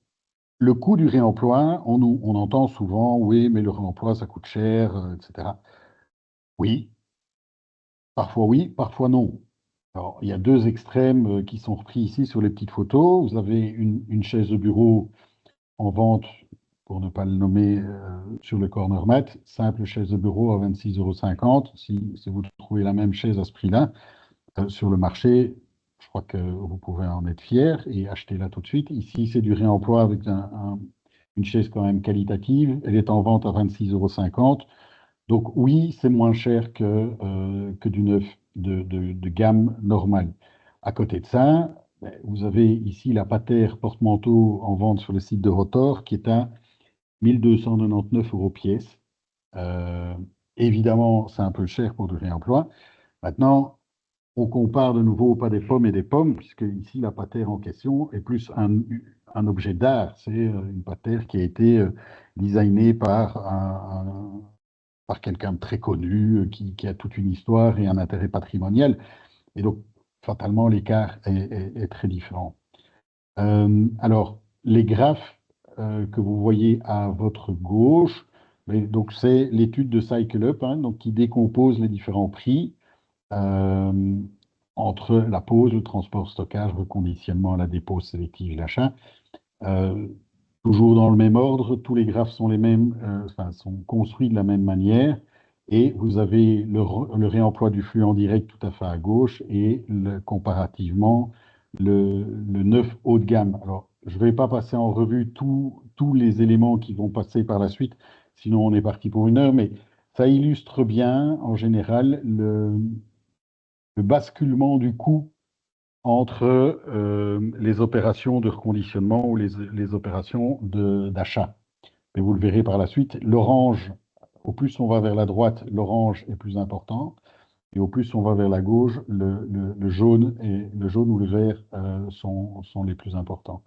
le coût du réemploi, on entend souvent, oui, mais le réemploi, ça coûte cher, etc. Oui, parfois non. Alors, il y a deux extrêmes qui sont repris ici sur les petites photos. Vous avez une chaise de bureau en vente, pour ne pas le nommer, sur le corner mat, simple chaise de bureau à 26,50 €. Si vous trouvez la même chaise à ce prix-là, sur le marché, je crois que vous pouvez en être fier et acheter-la tout de suite. Ici, c'est du réemploi avec une chaise quand même qualitative. Elle est en vente à 26,50 €. Donc oui, c'est moins cher que du neuf de gamme normale. À côté de ça, ben, vous avez ici la Pater porte-manteau en vente sur le site de Rotor, qui est un 1 299 € pièce. Euh, Évidemment, c'est un peu cher pour du réemploi. Maintenant, on compare de nouveau pas des pommes et des pommes, puisque ici, la patère en question est plus un objet d'art. C'est une patère qui a été designée par quelqu'un de très connu, qui a toute une histoire et un intérêt patrimonial. Et donc, fatalement, l'écart est très différent. Alors, les graphes que vous voyez à votre gauche, donc c'est l'étude de Cycle Up, hein, donc qui décompose les différents prix euh, entre la pose, le transport, stockage, reconditionnement, la dépose sélective et l'achat. Euh, Toujours dans le même ordre, tous les graphes sont les mêmes, enfin, sont construits de la même manière. Et vous avez le réemploi du flux en direct tout à fait à gauche et comparativement le neuf haut de gamme. Alors, je ne vais pas passer en revue tous les éléments qui vont passer par la suite, sinon on est parti pour 1 heure, mais ça illustre bien en général le basculement du coût entre les opérations de reconditionnement ou les opérations d'achat. Mais vous le verrez par la suite, l'orange, au plus on va vers la droite, l'orange est plus important, et au plus on va vers la gauche, le jaune ou le vert sont les plus importants.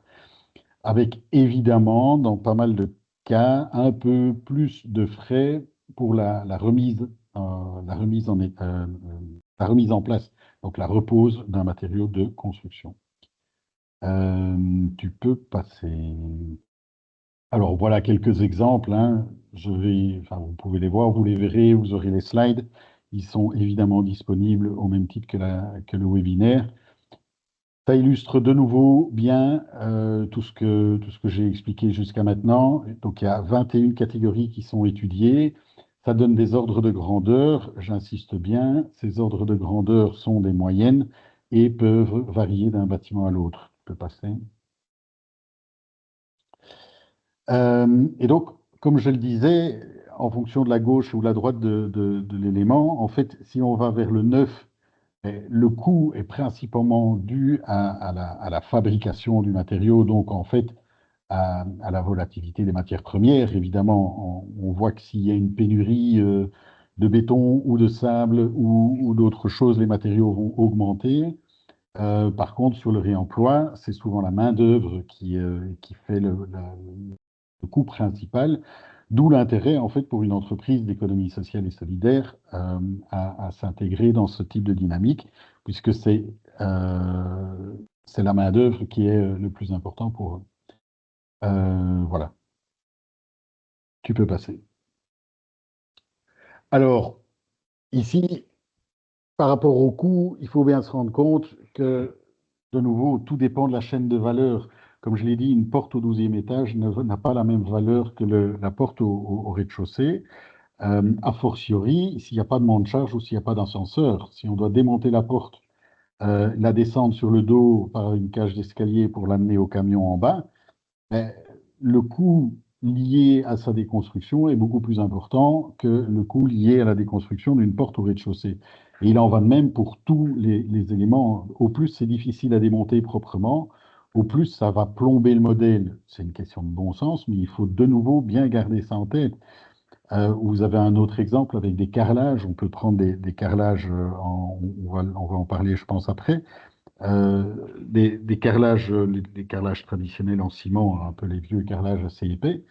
Avec évidemment, dans pas mal de cas, un peu plus de frais pour la remise, la remise en place, donc la repose d'un matériau de construction. Tu peux passer. Alors voilà quelques exemples, hein. Enfin, vous pouvez les voir, vous les verrez, vous aurez les slides. Ils sont évidemment disponibles au même titre que le webinaire. Ça illustre de nouveau bien tout ce que j'ai expliqué jusqu'à maintenant. Donc il y a 21 catégories qui sont étudiées. Ça donne des ordres de grandeur, j'insiste bien. Ces ordres de grandeur sont des moyennes et peuvent varier d'un bâtiment à l'autre. Tu peux passer. Et donc, comme je le disais, en fonction de la gauche ou la droite de l'élément, en fait, si on va vers le neuf, le coût est principalement dû à la fabrication du matériau, donc en fait à la volatilité des matières premières. Évidemment, on voit que s'il y a une pénurie de béton ou de sable ou d'autres choses, les matériaux vont augmenter. Par contre, sur le réemploi, c'est souvent la main-d'œuvre qui fait le coût principal, d'où l'intérêt, en fait, pour une entreprise d'économie sociale et solidaire à s'intégrer dans ce type de dynamique, puisque c'est la main-d'œuvre qui est le plus important pour eux. Voilà, tu peux passer. Alors, ici, par rapport au coût, il faut bien se rendre compte que, de nouveau, tout dépend de la chaîne de valeur. Comme je l'ai dit, une porte au 12e étage n'a pas la même valeur que la porte au rez-de-chaussée. A fortiori, s'il n'y a pas de monte charge ou s'il n'y a pas d'ascenseur, si on doit démonter la porte, la descendre sur le dos par une cage d'escalier pour l'amener au camion en bas, ben, le coût lié à sa déconstruction est beaucoup plus important que le coût lié à la déconstruction d'une porte au rez-de-chaussée. Et il en va de même pour tous les éléments. Au plus c'est difficile à démonter proprement, au plus ça va plomber le modèle. C'est une question de bon sens, mais il faut de nouveau bien garder ça en tête. Vous avez un autre exemple avec des carrelages. On peut prendre des carrelages, on va en parler, je pense, après. Des carrelages, les carrelages traditionnels en ciment, un peu les vieux carrelages assez épais.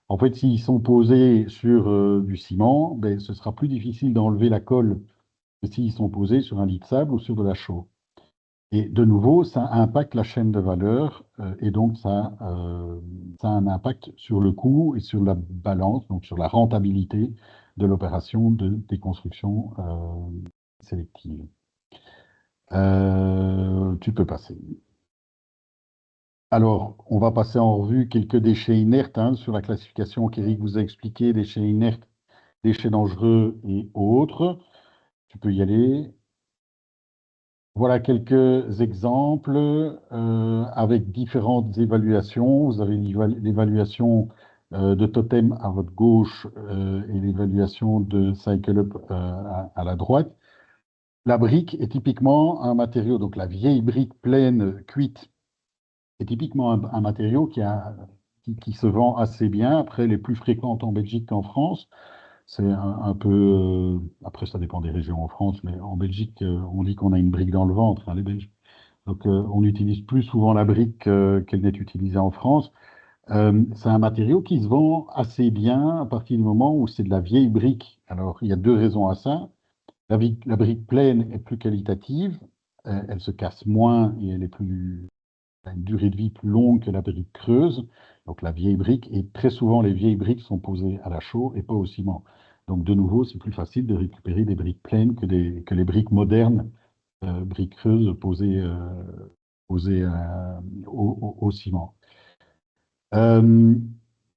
En fait, s'ils sont posés sur du ciment, ben, ce sera plus difficile d'enlever la colle que s'ils sont posés sur un lit de sable ou sur de la chaux. Et de nouveau, ça impacte la chaîne de valeur et donc ça a un impact sur le coût et sur la balance, donc sur la rentabilité de l'opération de déconstruction sélective. Tu peux passer. Alors, on va passer en revue quelques déchets inertes hein, sur la classification qu'Éric vous a expliqué, déchets inertes, déchets dangereux et autres. Tu peux y aller. Voilà quelques exemples avec différentes évaluations. Vous avez l'évaluation de Totem à votre gauche et l'évaluation de Cycle Up à la droite. La brique est typiquement un matériau, donc la vieille brique pleine, cuite, est typiquement un matériau qui se vend assez bien. Après, elle est plus fréquente en Belgique qu'en France. C'est un peu. Après, ça dépend des régions en France, mais en Belgique, on dit qu'on a une brique dans le ventre, hein, les Belges. Donc, on utilise plus souvent la brique qu'elle n'est utilisée en France. C'est un matériau qui se vend assez bien à partir du moment où c'est de la vieille brique. Alors, il y a deux raisons à ça. La brique pleine est plus qualitative, elle se casse moins et elle est plus, a une durée de vie plus longue que la brique creuse. Donc, la vieille brique, et très souvent, les vieilles briques sont posées à la chaux et pas au ciment. Donc, de nouveau, c'est plus facile de récupérer des briques pleines que les briques modernes, briques creuses posées au ciment. Euh,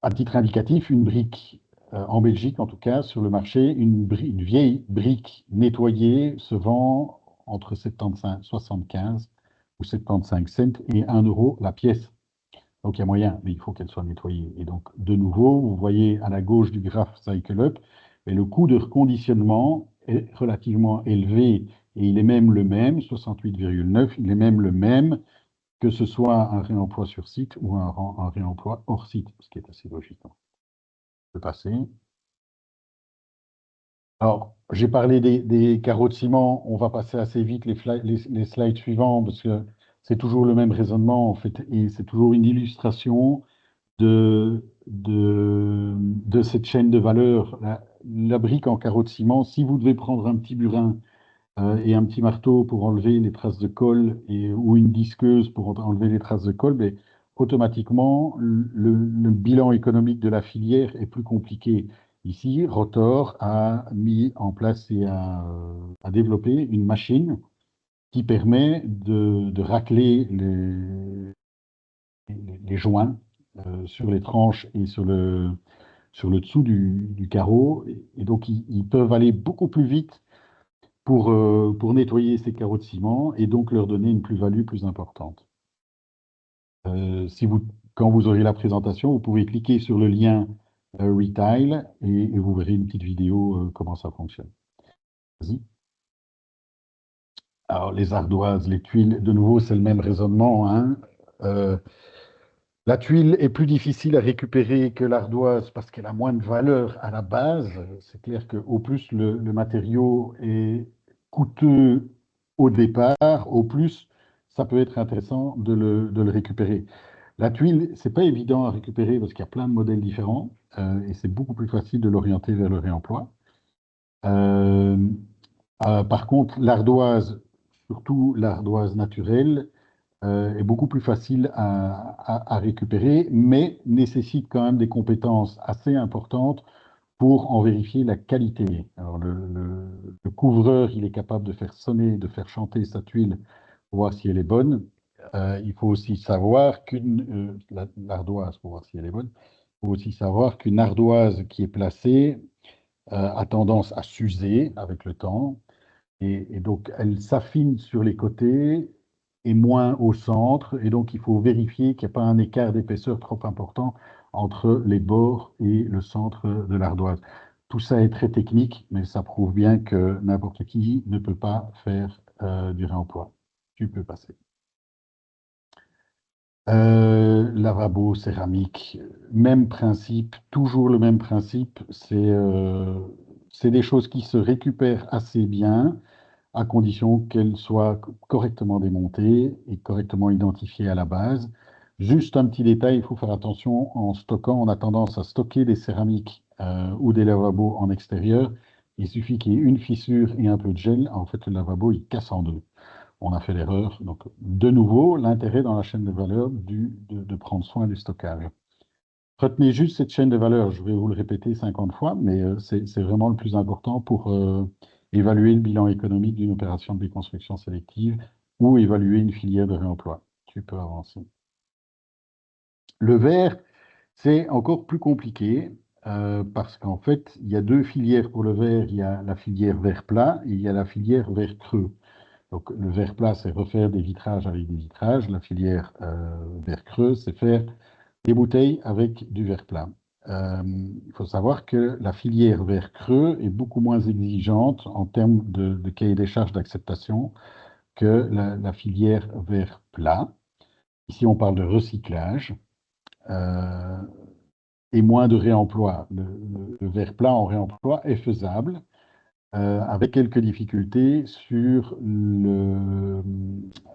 à titre indicatif, une brique, en Belgique en tout cas, sur le marché, une vieille brique nettoyée se vend entre 75, 75 ou 75 cents et 1 euro la pièce. Donc il y a moyen, mais il faut qu'elle soit nettoyée. Et donc, de nouveau, vous voyez à la gauche du graphe Cycle Up, mais le coût de reconditionnement est relativement élevé et il est même le même, 68,9, il est même le même que ce soit un réemploi sur site ou un réemploi hors site, ce qui est assez logique. On peut passer. Alors, j'ai parlé des carreaux de ciment, on va passer assez vite les slides suivants parce que c'est toujours le même raisonnement en fait, et c'est toujours une illustration de cette chaîne de valeur. La brique en carreau de ciment, si vous devez prendre un petit burin et un petit marteau pour enlever les traces de colle ou une disqueuse pour enlever les traces de colle, mais automatiquement, le bilan économique de la filière est plus compliqué. Ici, Rotor a mis en place et a développé une machine qui permet de racler les joints sur les tranches et sur le dessous du carreau. Et donc, ils peuvent aller beaucoup plus vite pour nettoyer ces carreaux de ciment et donc leur donner une plus-value plus importante. Quand vous aurez la présentation, vous pouvez cliquer sur le lien Retail et vous verrez une petite vidéo comment ça fonctionne. Vas-y. Alors, les ardoises, les tuiles, de nouveau, c'est le même raisonnement, hein. Euh, La tuile est plus difficile à récupérer que l'ardoise parce qu'elle a moins de valeur à la base. C'est clair qu'au plus le matériau est coûteux au départ, au plus ça peut être intéressant de le récupérer. La tuile, c'est pas évident à récupérer parce qu'il y a plein de modèles différents et c'est beaucoup plus facile de l'orienter vers le réemploi. Euh, Par contre, l'ardoise, surtout l'ardoise naturelle, est beaucoup plus facile à récupérer, mais nécessite quand même des compétences assez importantes pour en vérifier la qualité. Alors, le couvreur, il est capable de faire sonner, de faire chanter sa tuile pour voir si elle est bonne. Il faut aussi savoir l'ardoise, pour voir si elle est bonne, il faut aussi savoir qu'une ardoise qui est placée a tendance à s'user avec le temps. Et donc, elle s'affine sur les côtés et moins au centre. Et donc, il faut vérifier qu'il n'y a pas un écart d'épaisseur trop important entre les bords et le centre de l'ardoise. Tout ça est très technique, mais ça prouve bien que n'importe qui ne peut pas faire du réemploi. Tu peux passer. Lavabo, céramique, même principe, toujours le même principe. C'est des choses qui se récupèrent assez bien à condition qu'elle soit correctement démontée et correctement identifiée à la base. Juste un petit détail, il faut faire attention en stockant, on a tendance à stocker des céramiques ou des lavabos en extérieur. Il suffit qu'il y ait une fissure et un peu de gel, en fait le lavabo il casse en deux. On a fait l'erreur. Donc de nouveau, l'intérêt dans la chaîne de valeur de prendre soin du stockage. Retenez juste cette chaîne de valeur, je vais vous le répéter 50 fois, mais c'est vraiment le plus important pour évaluer le bilan économique d'une opération de déconstruction sélective ou évaluer une filière de réemploi. Tu peux avancer. Le verre, c'est encore plus compliqué parce qu'en fait, il y a deux filières pour le verre. Il y a la filière verre plat et il y a la filière verre creux. Donc, le verre plat, c'est refaire des vitrages avec des vitrages. La filière verre creux, c'est faire des bouteilles avec du verre plat. Il faut savoir que la filière verre creux est beaucoup moins exigeante en termes de cahier des charges d'acceptation que la filière verre plat. Ici, on parle de recyclage. et moins de réemploi. Le verre plat en réemploi est faisable, avec quelques difficultés sur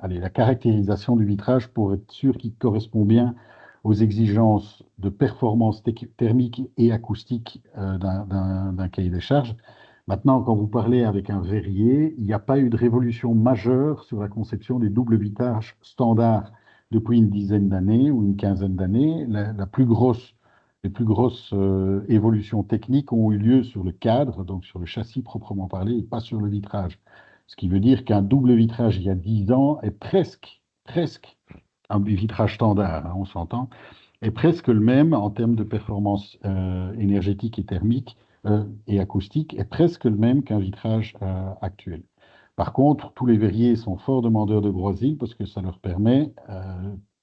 la caractérisation du vitrage pour être sûr qu'il correspond bien aux exigences de performance thermique et acoustique d'un cahier des charges. Maintenant, quand vous parlez avec un verrier, il n'y a pas eu de révolution majeure sur la conception des doubles vitrages standards depuis une dizaine d'années ou une quinzaine d'années. Les plus grosses évolutions techniques ont eu lieu sur le cadre, donc sur le châssis proprement parlé, et pas sur le vitrage. Ce qui veut dire qu'un double vitrage il y a 10 ans est presque un vitrage standard, hein, on s'entend, est presque le même en termes de performance énergétique et thermique et acoustique, est presque le même qu'un vitrage actuel. Par contre, tous les verriers sont forts demandeurs de broisille parce que ça leur permet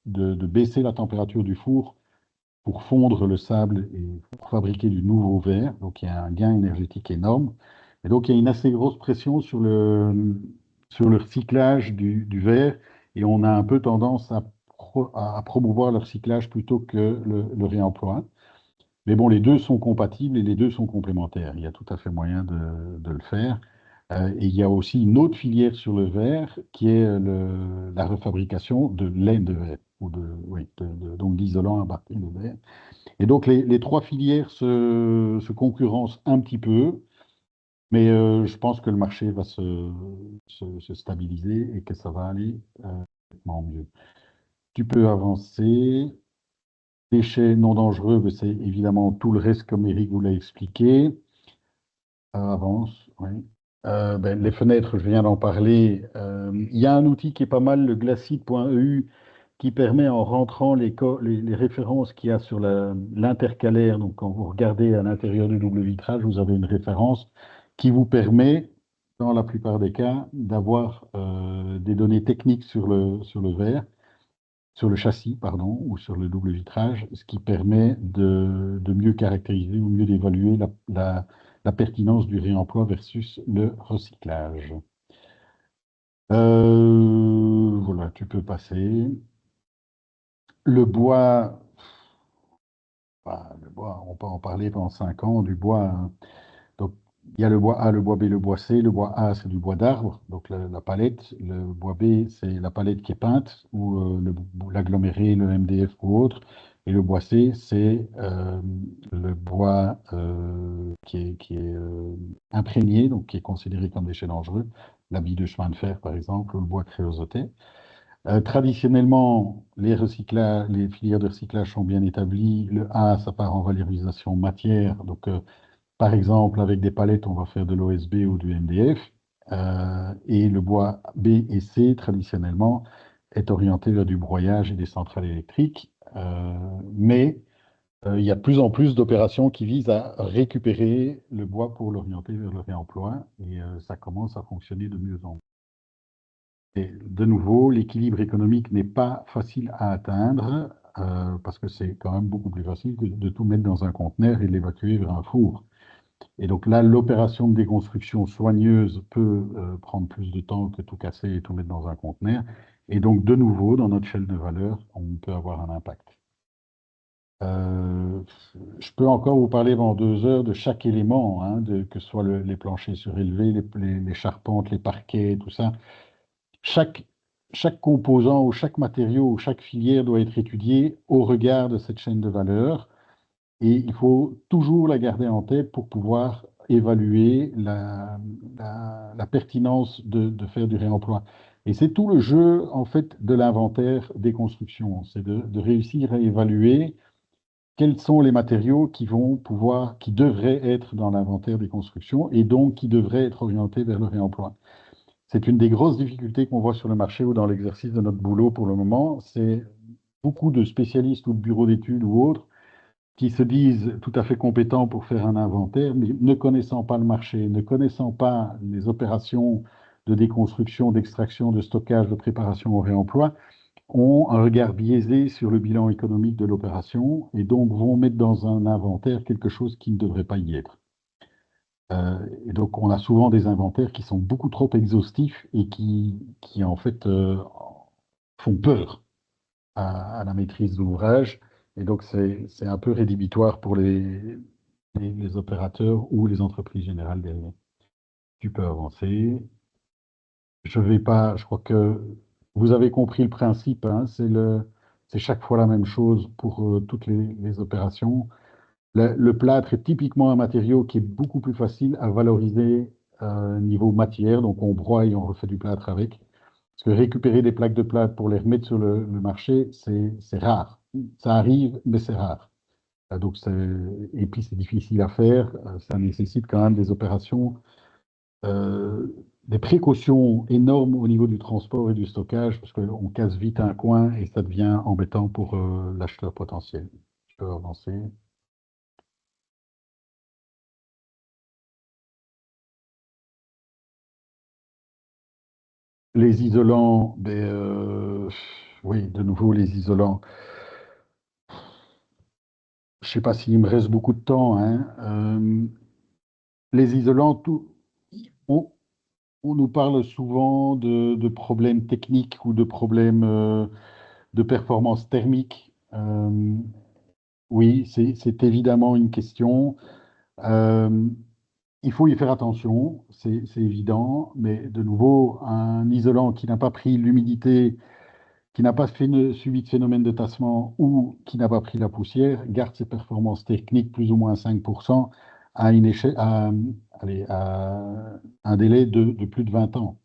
de baisser la température du four pour fondre le sable et pour fabriquer du nouveau verre. Donc il y a un gain énergétique énorme. Et donc il y a une assez grosse pression sur le recyclage du verre et on a un peu tendance à promouvoir le recyclage plutôt que le réemploi. Mais bon, les deux sont compatibles et les deux sont complémentaires. Il y a tout à fait moyen de le faire. Et il y a aussi une autre filière sur le verre qui est la refabrication de laine de verre, ou oui, donc d'isolant à partir de verre. Et donc les trois filières se concurrencent un petit peu, mais je pense que le marché va se stabiliser et que ça va aller nettement mieux. Tu peux avancer. Déchets non dangereux, ben, c'est évidemment tout le reste comme Eric vous l'a expliqué. Avance, oui. Ben, les fenêtres, je viens d'en parler. Il y a un outil qui est pas mal, le glassite.eu, qui permet, en rentrant les références qu'il y a sur l'intercalaire, donc quand vous regardez à l'intérieur du double vitrage, vous avez une référence qui vous permet, dans la plupart des cas, d'avoir des données techniques sur le verre, sur le châssis, pardon, ou sur le double vitrage, ce qui permet de mieux caractériser ou mieux d'évaluer la pertinence du réemploi versus le recyclage. Voilà, tu peux passer. Le bois, le bois, on peut en parler pendant 5 ans, du bois, hein. Donc, il y a le bois A, le bois B, le bois C. Le bois A, c'est du bois d'arbre, donc la palette. Le bois B, c'est la palette qui est peinte, ou l'aggloméré, le MDF ou autre. Et le bois C, c'est le bois qui est imprégné, donc qui est considéré comme déchet dangereux. L'habit de chemin de fer, par exemple, ou le bois créosoté. Traditionnellement, les filières de recyclage sont bien établies. Le A, ça part en valorisation matière. Donc, par exemple, avec des palettes, on va faire de l'OSB ou du MDF. Et le bois B et C, traditionnellement, est orienté vers du broyage et des centrales électriques. Mais il y a de plus en plus d'opérations qui visent à récupérer le bois pour l'orienter vers le réemploi. Et ça commence à fonctionner de mieux en mieux. Et de nouveau, l'équilibre économique n'est pas facile à atteindre parce que c'est quand même beaucoup plus facile que de tout mettre dans un conteneur et de l'évacuer vers un four. Et donc là, l'opération de déconstruction soigneuse peut prendre plus de temps que tout casser et tout mettre dans un conteneur. Et donc, de nouveau, dans notre chaîne de valeur, on peut avoir un impact. Euh, je peux encore vous parler pendant 2 heures de chaque élément, hein, que ce soit les planchers surélevés, les charpentes, les parquets, tout ça. Chaque, chaque composant ou chaque matériau ou chaque filière doit être étudié au regard de cette chaîne de valeur et il faut toujours la garder en tête pour pouvoir évaluer la pertinence de faire du réemploi. Et c'est tout le jeu, en fait, de l'inventaire des constructions. C'est de réussir à évaluer quels sont les matériaux qui devraient être dans l'inventaire des constructions et donc qui devraient être orientés vers le réemploi. C'est une des grosses difficultés qu'on voit sur le marché ou dans l'exercice de notre boulot pour le moment. C'est beaucoup de spécialistes ou de bureaux d'études ou autres qui se disent tout à fait compétents pour faire un inventaire, mais ne connaissant pas le marché, ne connaissant pas les opérations de déconstruction, d'extraction, de stockage, de préparation au réemploi, ont un regard biaisé sur le bilan économique de l'opération et donc vont mettre dans un inventaire quelque chose qui ne devrait pas y être. Et donc, on a souvent des inventaires qui sont beaucoup trop exhaustifs et qui en fait, font peur à la maîtrise d'ouvrage Et donc, c'est un peu rédhibitoire pour les opérateurs ou les entreprises générales derrière. Tu peux avancer. Je vais pas, je crois que vous avez compris le principe, hein, c'est chaque fois la même chose pour toutes les opérations. Le plâtre est typiquement un matériau qui est beaucoup plus facile à valoriser niveau matière, donc on broie et on refait du plâtre avec. Parce que récupérer des plaques de plâtre pour les remettre sur le marché, c'est rare. Ça arrive, mais c'est rare. Donc et puis c'est difficile à faire, ça nécessite quand même des opérations, euh, des précautions énormes au niveau du transport et du stockage, parce qu'on casse vite un coin et ça devient embêtant pour l'acheteur potentiel. Je peux avancer. Les isolants, oui, de nouveau les isolants. Je ne sais pas s'il me reste beaucoup de temps, hein. Les isolants, on, on nous parle souvent de problèmes techniques ou de problèmes de performance thermique. Oui, c'est évidemment une question. Euh, il faut y faire attention, c'est évident, mais de nouveau, un isolant qui n'a pas pris l'humidité, qui n'a pas subi de phénomène de tassement ou qui n'a pas pris la poussière, garde ses performances techniques plus ou moins 5% à, une échelle, allez, à un délai de plus de 20 ans.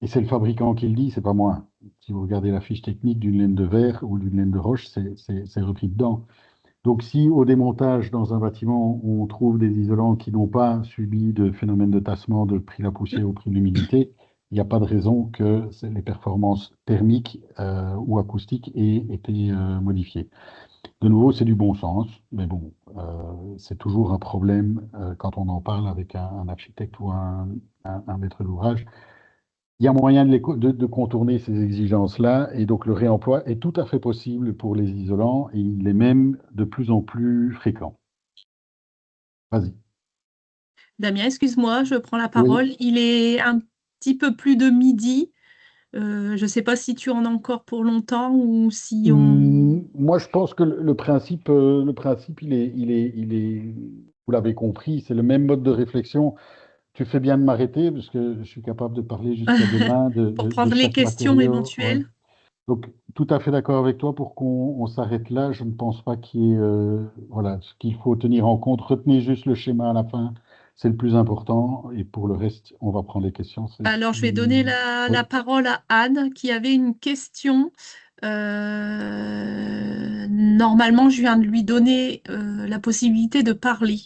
Et c'est le fabricant qui le dit, c'est pas moi. Si vous regardez la fiche technique d'une laine de verre ou d'une laine de roche, c'est repris dedans. Donc, si au démontage dans un bâtiment, on trouve des isolants qui n'ont pas subi de phénomène de tassement, de prix de la poussière ou prix de l'humidité, il n'y a pas de raison que les performances thermiques ou acoustiques aient été modifiées. De nouveau, c'est du bon sens, mais bon, c'est toujours un problème quand on en parle avec un architecte ou un maître d'ouvrage. Il y a moyen de contourner ces exigences-là, et donc le réemploi est tout à fait possible pour les isolants, et il est même de plus en plus fréquent. Vas-y. Damien, excuse-moi, je prends la Oui. parole. Il est un petit peu plus de midi. Je ne sais pas si tu en as encore pour longtemps ou si on... Moi, je pense que le principe, vous l'avez compris, c'est le même mode de réflexion. Tu fais bien de m'arrêter parce que je suis capable de parler jusqu'à demain pour de prendre les chaque questions matériau. Ouais. éventuelles. Donc, tout à fait d'accord avec toi pour qu'on s'arrête là. Je ne pense pas qu'il y ait, voilà, ce qu'il faut tenir en compte. Retenez juste le schéma à la fin, c'est le plus important. Et pour le reste, on va prendre les questions. Alors, je vais donner la Oui. parole à Anne qui avait une question. Normalement, je viens de lui donner la possibilité de parler.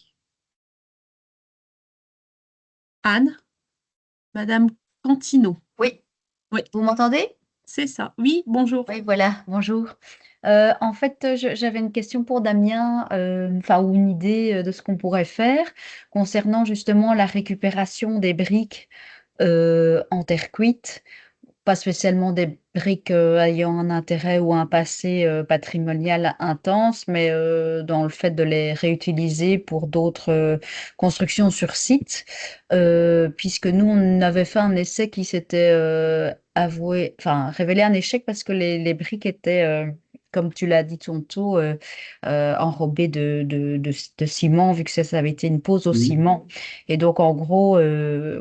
Anne, Madame Cantino. Oui, Oui, vous m'entendez? c'est ça. Oui, bonjour. Oui, voilà, bonjour. En fait, j'avais une question pour Damien, enfin, ou une idée de ce qu'on pourrait faire concernant justement la récupération des briques en terre cuite. Pas spécialement des briques ayant un intérêt ou un passé patrimonial intense, mais dans le fait de les réutiliser pour d'autres constructions sur site, puisque nous, on avait fait un essai qui s'était avoué, enfin, révélé un échec parce que les briques étaient, comme tu l'as dit tantôt, enrobées de ciment, vu que ça avait été une pose au Oui. ciment. Et donc, en gros,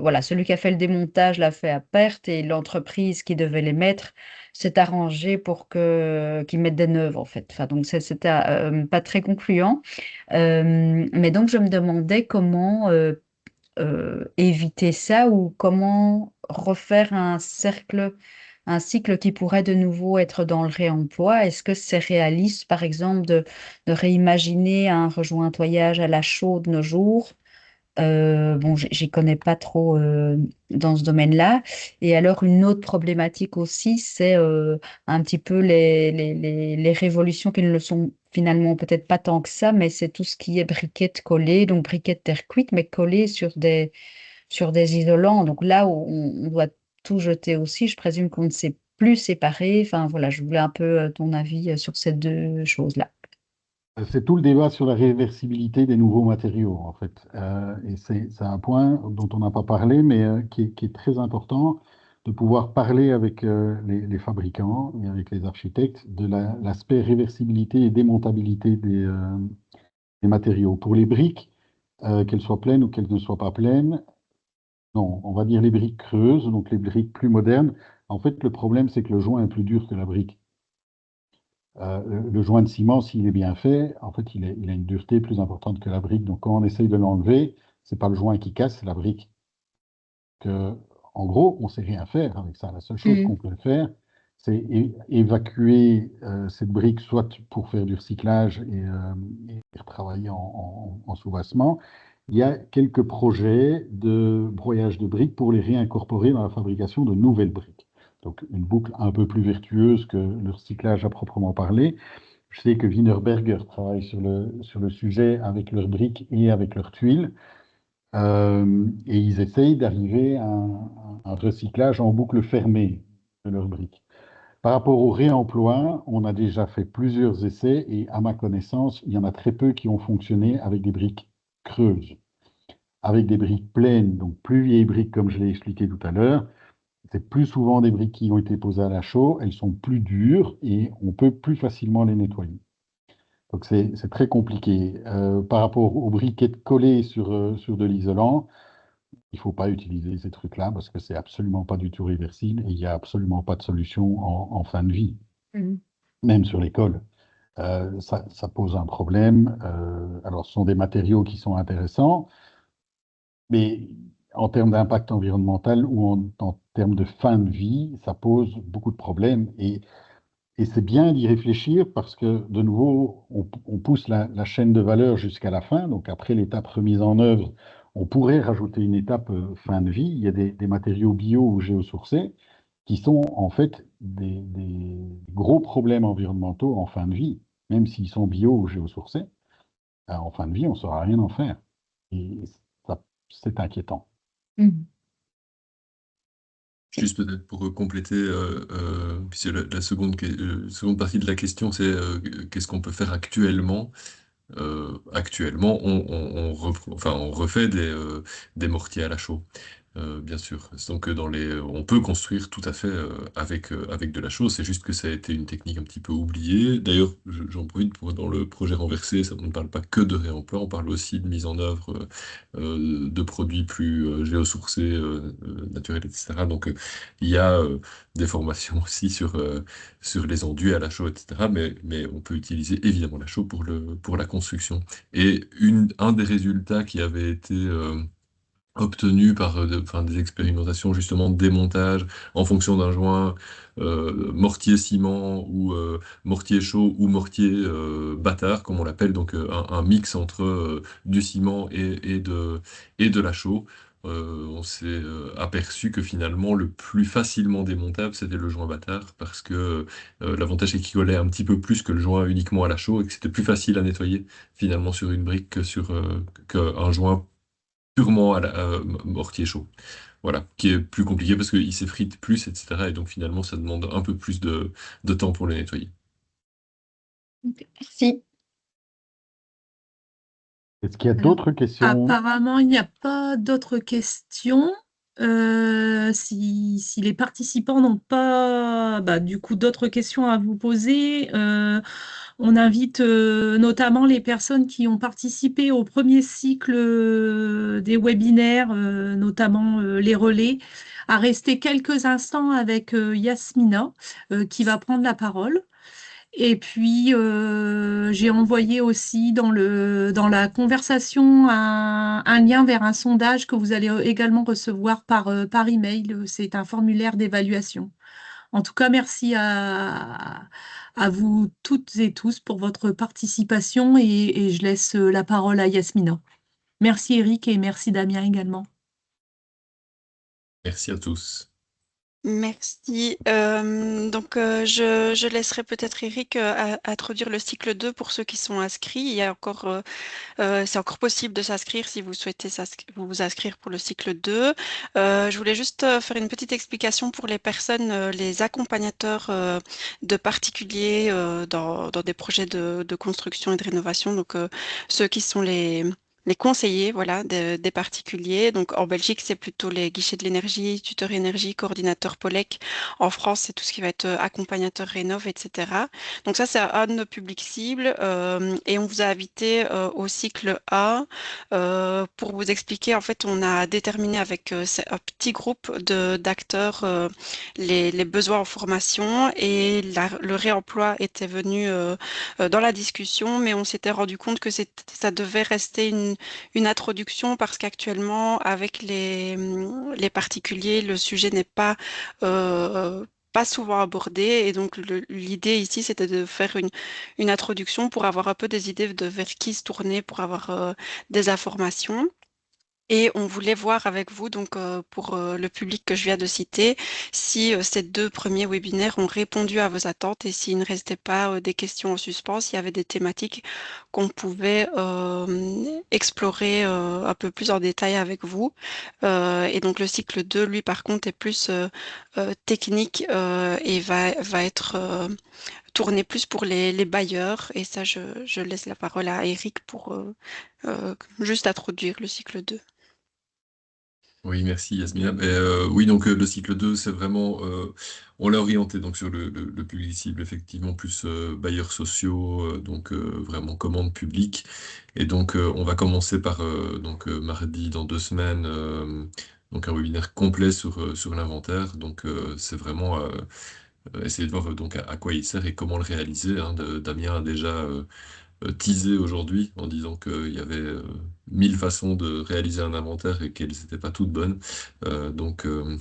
voilà, celui qui a fait le démontage l'a fait à perte et l'entreprise qui devait les mettre s'est arrangée pour qu'ils mettent des neuves, en fait. Enfin, donc, c'était pas très concluant. Mais donc, je me demandais comment éviter ça ou comment refaire un cycle qui pourrait de nouveau être dans le réemploi. Est-ce que c'est réaliste, par exemple, de réimaginer un rejointoyage à la chaux de nos jours? Bon, j'y connais pas trop dans ce domaine-là. Et alors, une autre problématique aussi, c'est un petit peu les révolutions qui ne le sont finalement peut-être pas tant que ça, mais c'est tout ce qui est briquettes collées, donc briquettes terre cuite, mais collées sur des isolants. Donc là, où on doit tout jeter aussi, je présume qu'on ne sait plus séparer. Enfin, voilà, je voulais un peu ton avis sur ces deux choses-là. C'est tout le débat sur la réversibilité des nouveaux matériaux, en fait. Et c'est un point dont on n'a pas parlé, mais qui est très important. de pouvoir parler avec les fabricants et avec les architectes de l'aspect réversibilité et démontabilité des matériaux. Pour les briques, qu'elles soient pleines ou qu'elles ne soient pas pleines, non, on va dire les briques creuses, donc les briques plus modernes. En fait, le problème, c'est que le joint est plus dur que la brique. Le joint de ciment, s'il est bien fait, en fait, il a une dureté plus importante que la brique. Donc, quand on essaye de l'enlever, c'est pas le joint qui casse, c'est la brique. En gros, on ne sait rien faire avec ça. La seule chose qu'on peut faire, c'est évacuer cette brique, soit pour faire du recyclage et retravailler en soubassement. Il y a quelques projets de broyage de briques pour les réincorporer dans la fabrication de nouvelles briques. Donc, une boucle un peu plus vertueuse que le recyclage à proprement parler. Je sais que Wienerberger travaille sur le sujet avec leurs briques et avec leurs tuiles. Et ils essayent d'arriver à un recyclage en boucle fermée de leurs briques. Par rapport au réemploi, on a déjà fait plusieurs essais et à ma connaissance, il y en a très peu qui ont fonctionné avec des briques creuses. Avec des briques pleines, donc plus vieilles briques comme je l'ai expliqué tout à l'heure, c'est plus souvent des briques qui ont été posées à la chaux, elles sont plus dures et on peut plus facilement les nettoyer. Donc c'est très compliqué. Par rapport aux briquettes collées sur de l'isolant, il ne faut pas utiliser ces trucs-là parce que c'est absolument pas du tout réversible et il n'y a absolument pas de solution en fin de vie, même sur l'école. Ça pose un problème. Alors, ce sont des matériaux qui sont intéressants, mais en termes d'impact environnemental ou en termes de fin de vie, ça pose beaucoup de problèmes. Et c'est bien d'y réfléchir parce que, de nouveau, on pousse la chaîne de valeur jusqu'à la fin. Donc, après l'étape remise en œuvre, on pourrait rajouter une étape fin de vie. Il y a des matériaux bio ou géosourcés qui sont en fait des gros problèmes environnementaux en fin de vie. Même s'ils sont bio ou géosourcés, en fin de vie, on ne saura rien en faire. Et ça, c'est inquiétant. Juste peut-être pour compléter, puisque la seconde partie de la question, c'est qu'est-ce qu'on peut faire actuellement? Actuellement, on refait des mortiers à la chaux, bien sûr. Donc on peut construire tout à fait avec de la chaux. C'est juste que ça a été une technique un petit peu oubliée. D'ailleurs, j'en profite pour dans le projet renversé, on ne parle pas que de réemploi, on parle aussi de mise en œuvre de produits plus géosourcés, naturels, etc. Donc il y a des formations aussi sur les enduits à la chaux, etc. Mais on peut utiliser évidemment la chaux pour la construction. Et un des résultats qui avait été obtenu par des expérimentations justement de démontage en fonction d'un joint mortier ciment ou mortier chaud ou mortier bâtard, comme on l'appelle, donc un mix entre du ciment et de la chaux. On s'est aperçu que finalement le plus facilement démontable c'était le joint bâtard parce que l'avantage c'est qu'il collait un petit peu plus que le joint uniquement à la chaux et que c'était plus facile à nettoyer finalement sur une brique qu'un joint purement à mortier chaud. Voilà, qui est plus compliqué parce qu'il s'effrite plus, etc. Et donc finalement, ça demande un peu plus de temps pour le nettoyer. Merci. Est-ce qu'il y a Alors, d'autres questions? apparemment, il n'y a pas d'autres questions. Si les participants n'ont pas du coup d'autres questions à vous poser, on invite notamment les personnes qui ont participé au premier cycle des webinaires, notamment les relais, à rester quelques instants avec Yasmina, qui va prendre la parole. Et puis, j'ai envoyé aussi dans la conversation un lien vers un sondage que vous allez également recevoir par email. C'est un formulaire d'évaluation. En tout cas, merci à vous toutes et tous pour votre participation et je laisse la parole à Yasmina. Merci Eric et merci Damien également. Merci à tous. Merci. Je laisserai peut-être Eric introduire le cycle 2 pour ceux qui sont inscrits. Il y a encore, c'est encore possible de s'inscrire si vous souhaitez vous inscrire pour le cycle 2. Je voulais juste faire une petite explication pour les personnes, les accompagnateurs de particuliers dans des projets de construction et de rénovation. Donc, ceux qui sont les conseillers, voilà, des particuliers. Donc en Belgique, c'est plutôt les guichets de l'énergie, tuteur énergie, coordinateur Polec. En France, c'est tout ce qui va être accompagnateur Rénov, etc. Donc ça, c'est un de nos publics cibles. Et on vous a invité au cycle A pour vous expliquer. En fait, on a déterminé avec un petit groupe d'acteurs les besoins en formation et le réemploi était venu dans la discussion, mais on s'était rendu compte que ça devait rester une introduction parce qu'actuellement, avec les particuliers, le sujet n'est pas souvent abordé. Et donc, l'idée ici, c'était de faire une introduction pour avoir un peu des idées de vers qui se tourner pour avoir des informations. Et on voulait voir avec vous, donc pour le public que je viens de citer, si ces 2 premiers webinaires ont répondu à vos attentes et s'il ne restait pas des questions en suspens, s'il y avait des thématiques qu'on pouvait explorer un peu plus en détail avec vous. Et donc le cycle 2, lui, par contre, est plus technique et va être tourné plus pour les bailleurs. Et ça, je laisse la parole à Eric pour juste introduire le cycle 2. Oui, merci Yasmina. Oui, donc le cycle 2, c'est vraiment, on l'a orienté donc sur le public cible, effectivement, plus bailleurs sociaux, donc vraiment commande publique. Et donc on va commencer par donc mardi dans 2 semaines, donc un webinaire complet sur l'inventaire. Donc c'est vraiment essayer de voir donc à quoi il sert et comment le réaliser, hein. Damien a déjà teasé aujourd'hui en disant qu'il y avait 1000 façons de réaliser un inventaire et qu'elles n'étaient pas toutes bonnes. Euh, donc, euh,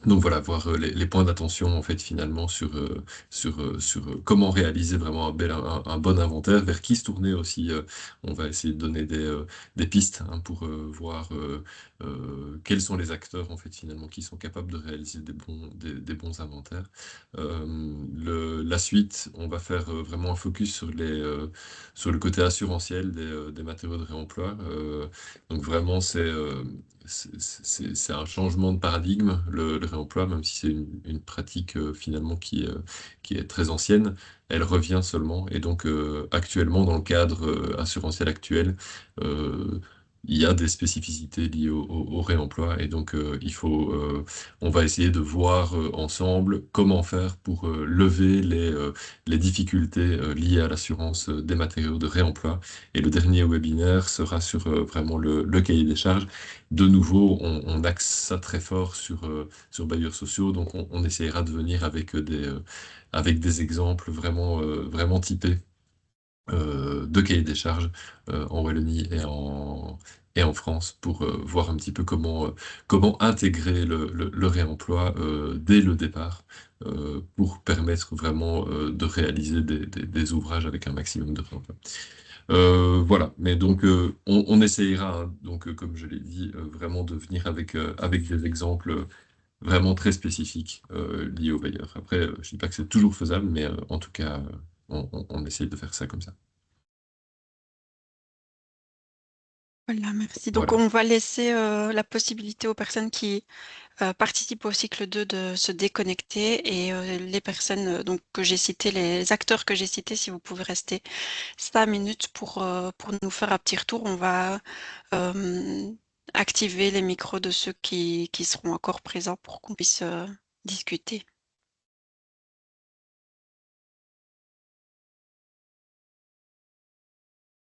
donc voilà, voir les points d'attention en fait finalement sur comment réaliser vraiment un bon inventaire, vers qui se tourner aussi. On va essayer de donner des pistes, hein, pour voir quels sont les acteurs en fait finalement qui sont capables de réaliser des bons inventaires. La suite, on va faire vraiment un focus sur le côté assurantiel des matériaux de réemploi. Donc vraiment c'est un changement de paradigme, le réemploi, même si c'est une pratique finalement qui est très ancienne, elle revient seulement. Et donc actuellement, dans le cadre assurantiel actuel, euh, il y a des spécificités liées au réemploi. Et donc on va essayer de voir ensemble comment faire pour lever les difficultés liées à l'assurance des matériaux de réemploi. Et le dernier webinaire sera sur vraiment le cahier des charges. De nouveau, on axe ça très fort sur bailleurs sociaux, donc on essaiera de venir avec des exemples vraiment typés de cahier des charges en Wallonie et en France pour voir un petit peu comment intégrer le réemploi dès le départ pour permettre vraiment de réaliser des ouvrages avec un maximum de réemploi. Voilà, mais donc on essayera, hein, donc comme je l'ai dit, vraiment de venir avec des exemples vraiment très spécifiques liés au bailleur. Après, je dis pas que c'est toujours faisable, mais en tout cas, on essaye de faire ça comme ça. Voilà, merci. Donc, Voilà. on va laisser la possibilité aux personnes qui participent au cycle 2 de se déconnecter et les personnes donc, que j'ai citées, les acteurs que j'ai cités, si vous pouvez rester 5 minutes pour nous faire un petit retour. On va euh, activer les micros de ceux qui seront encore présents pour qu'on puisse discuter.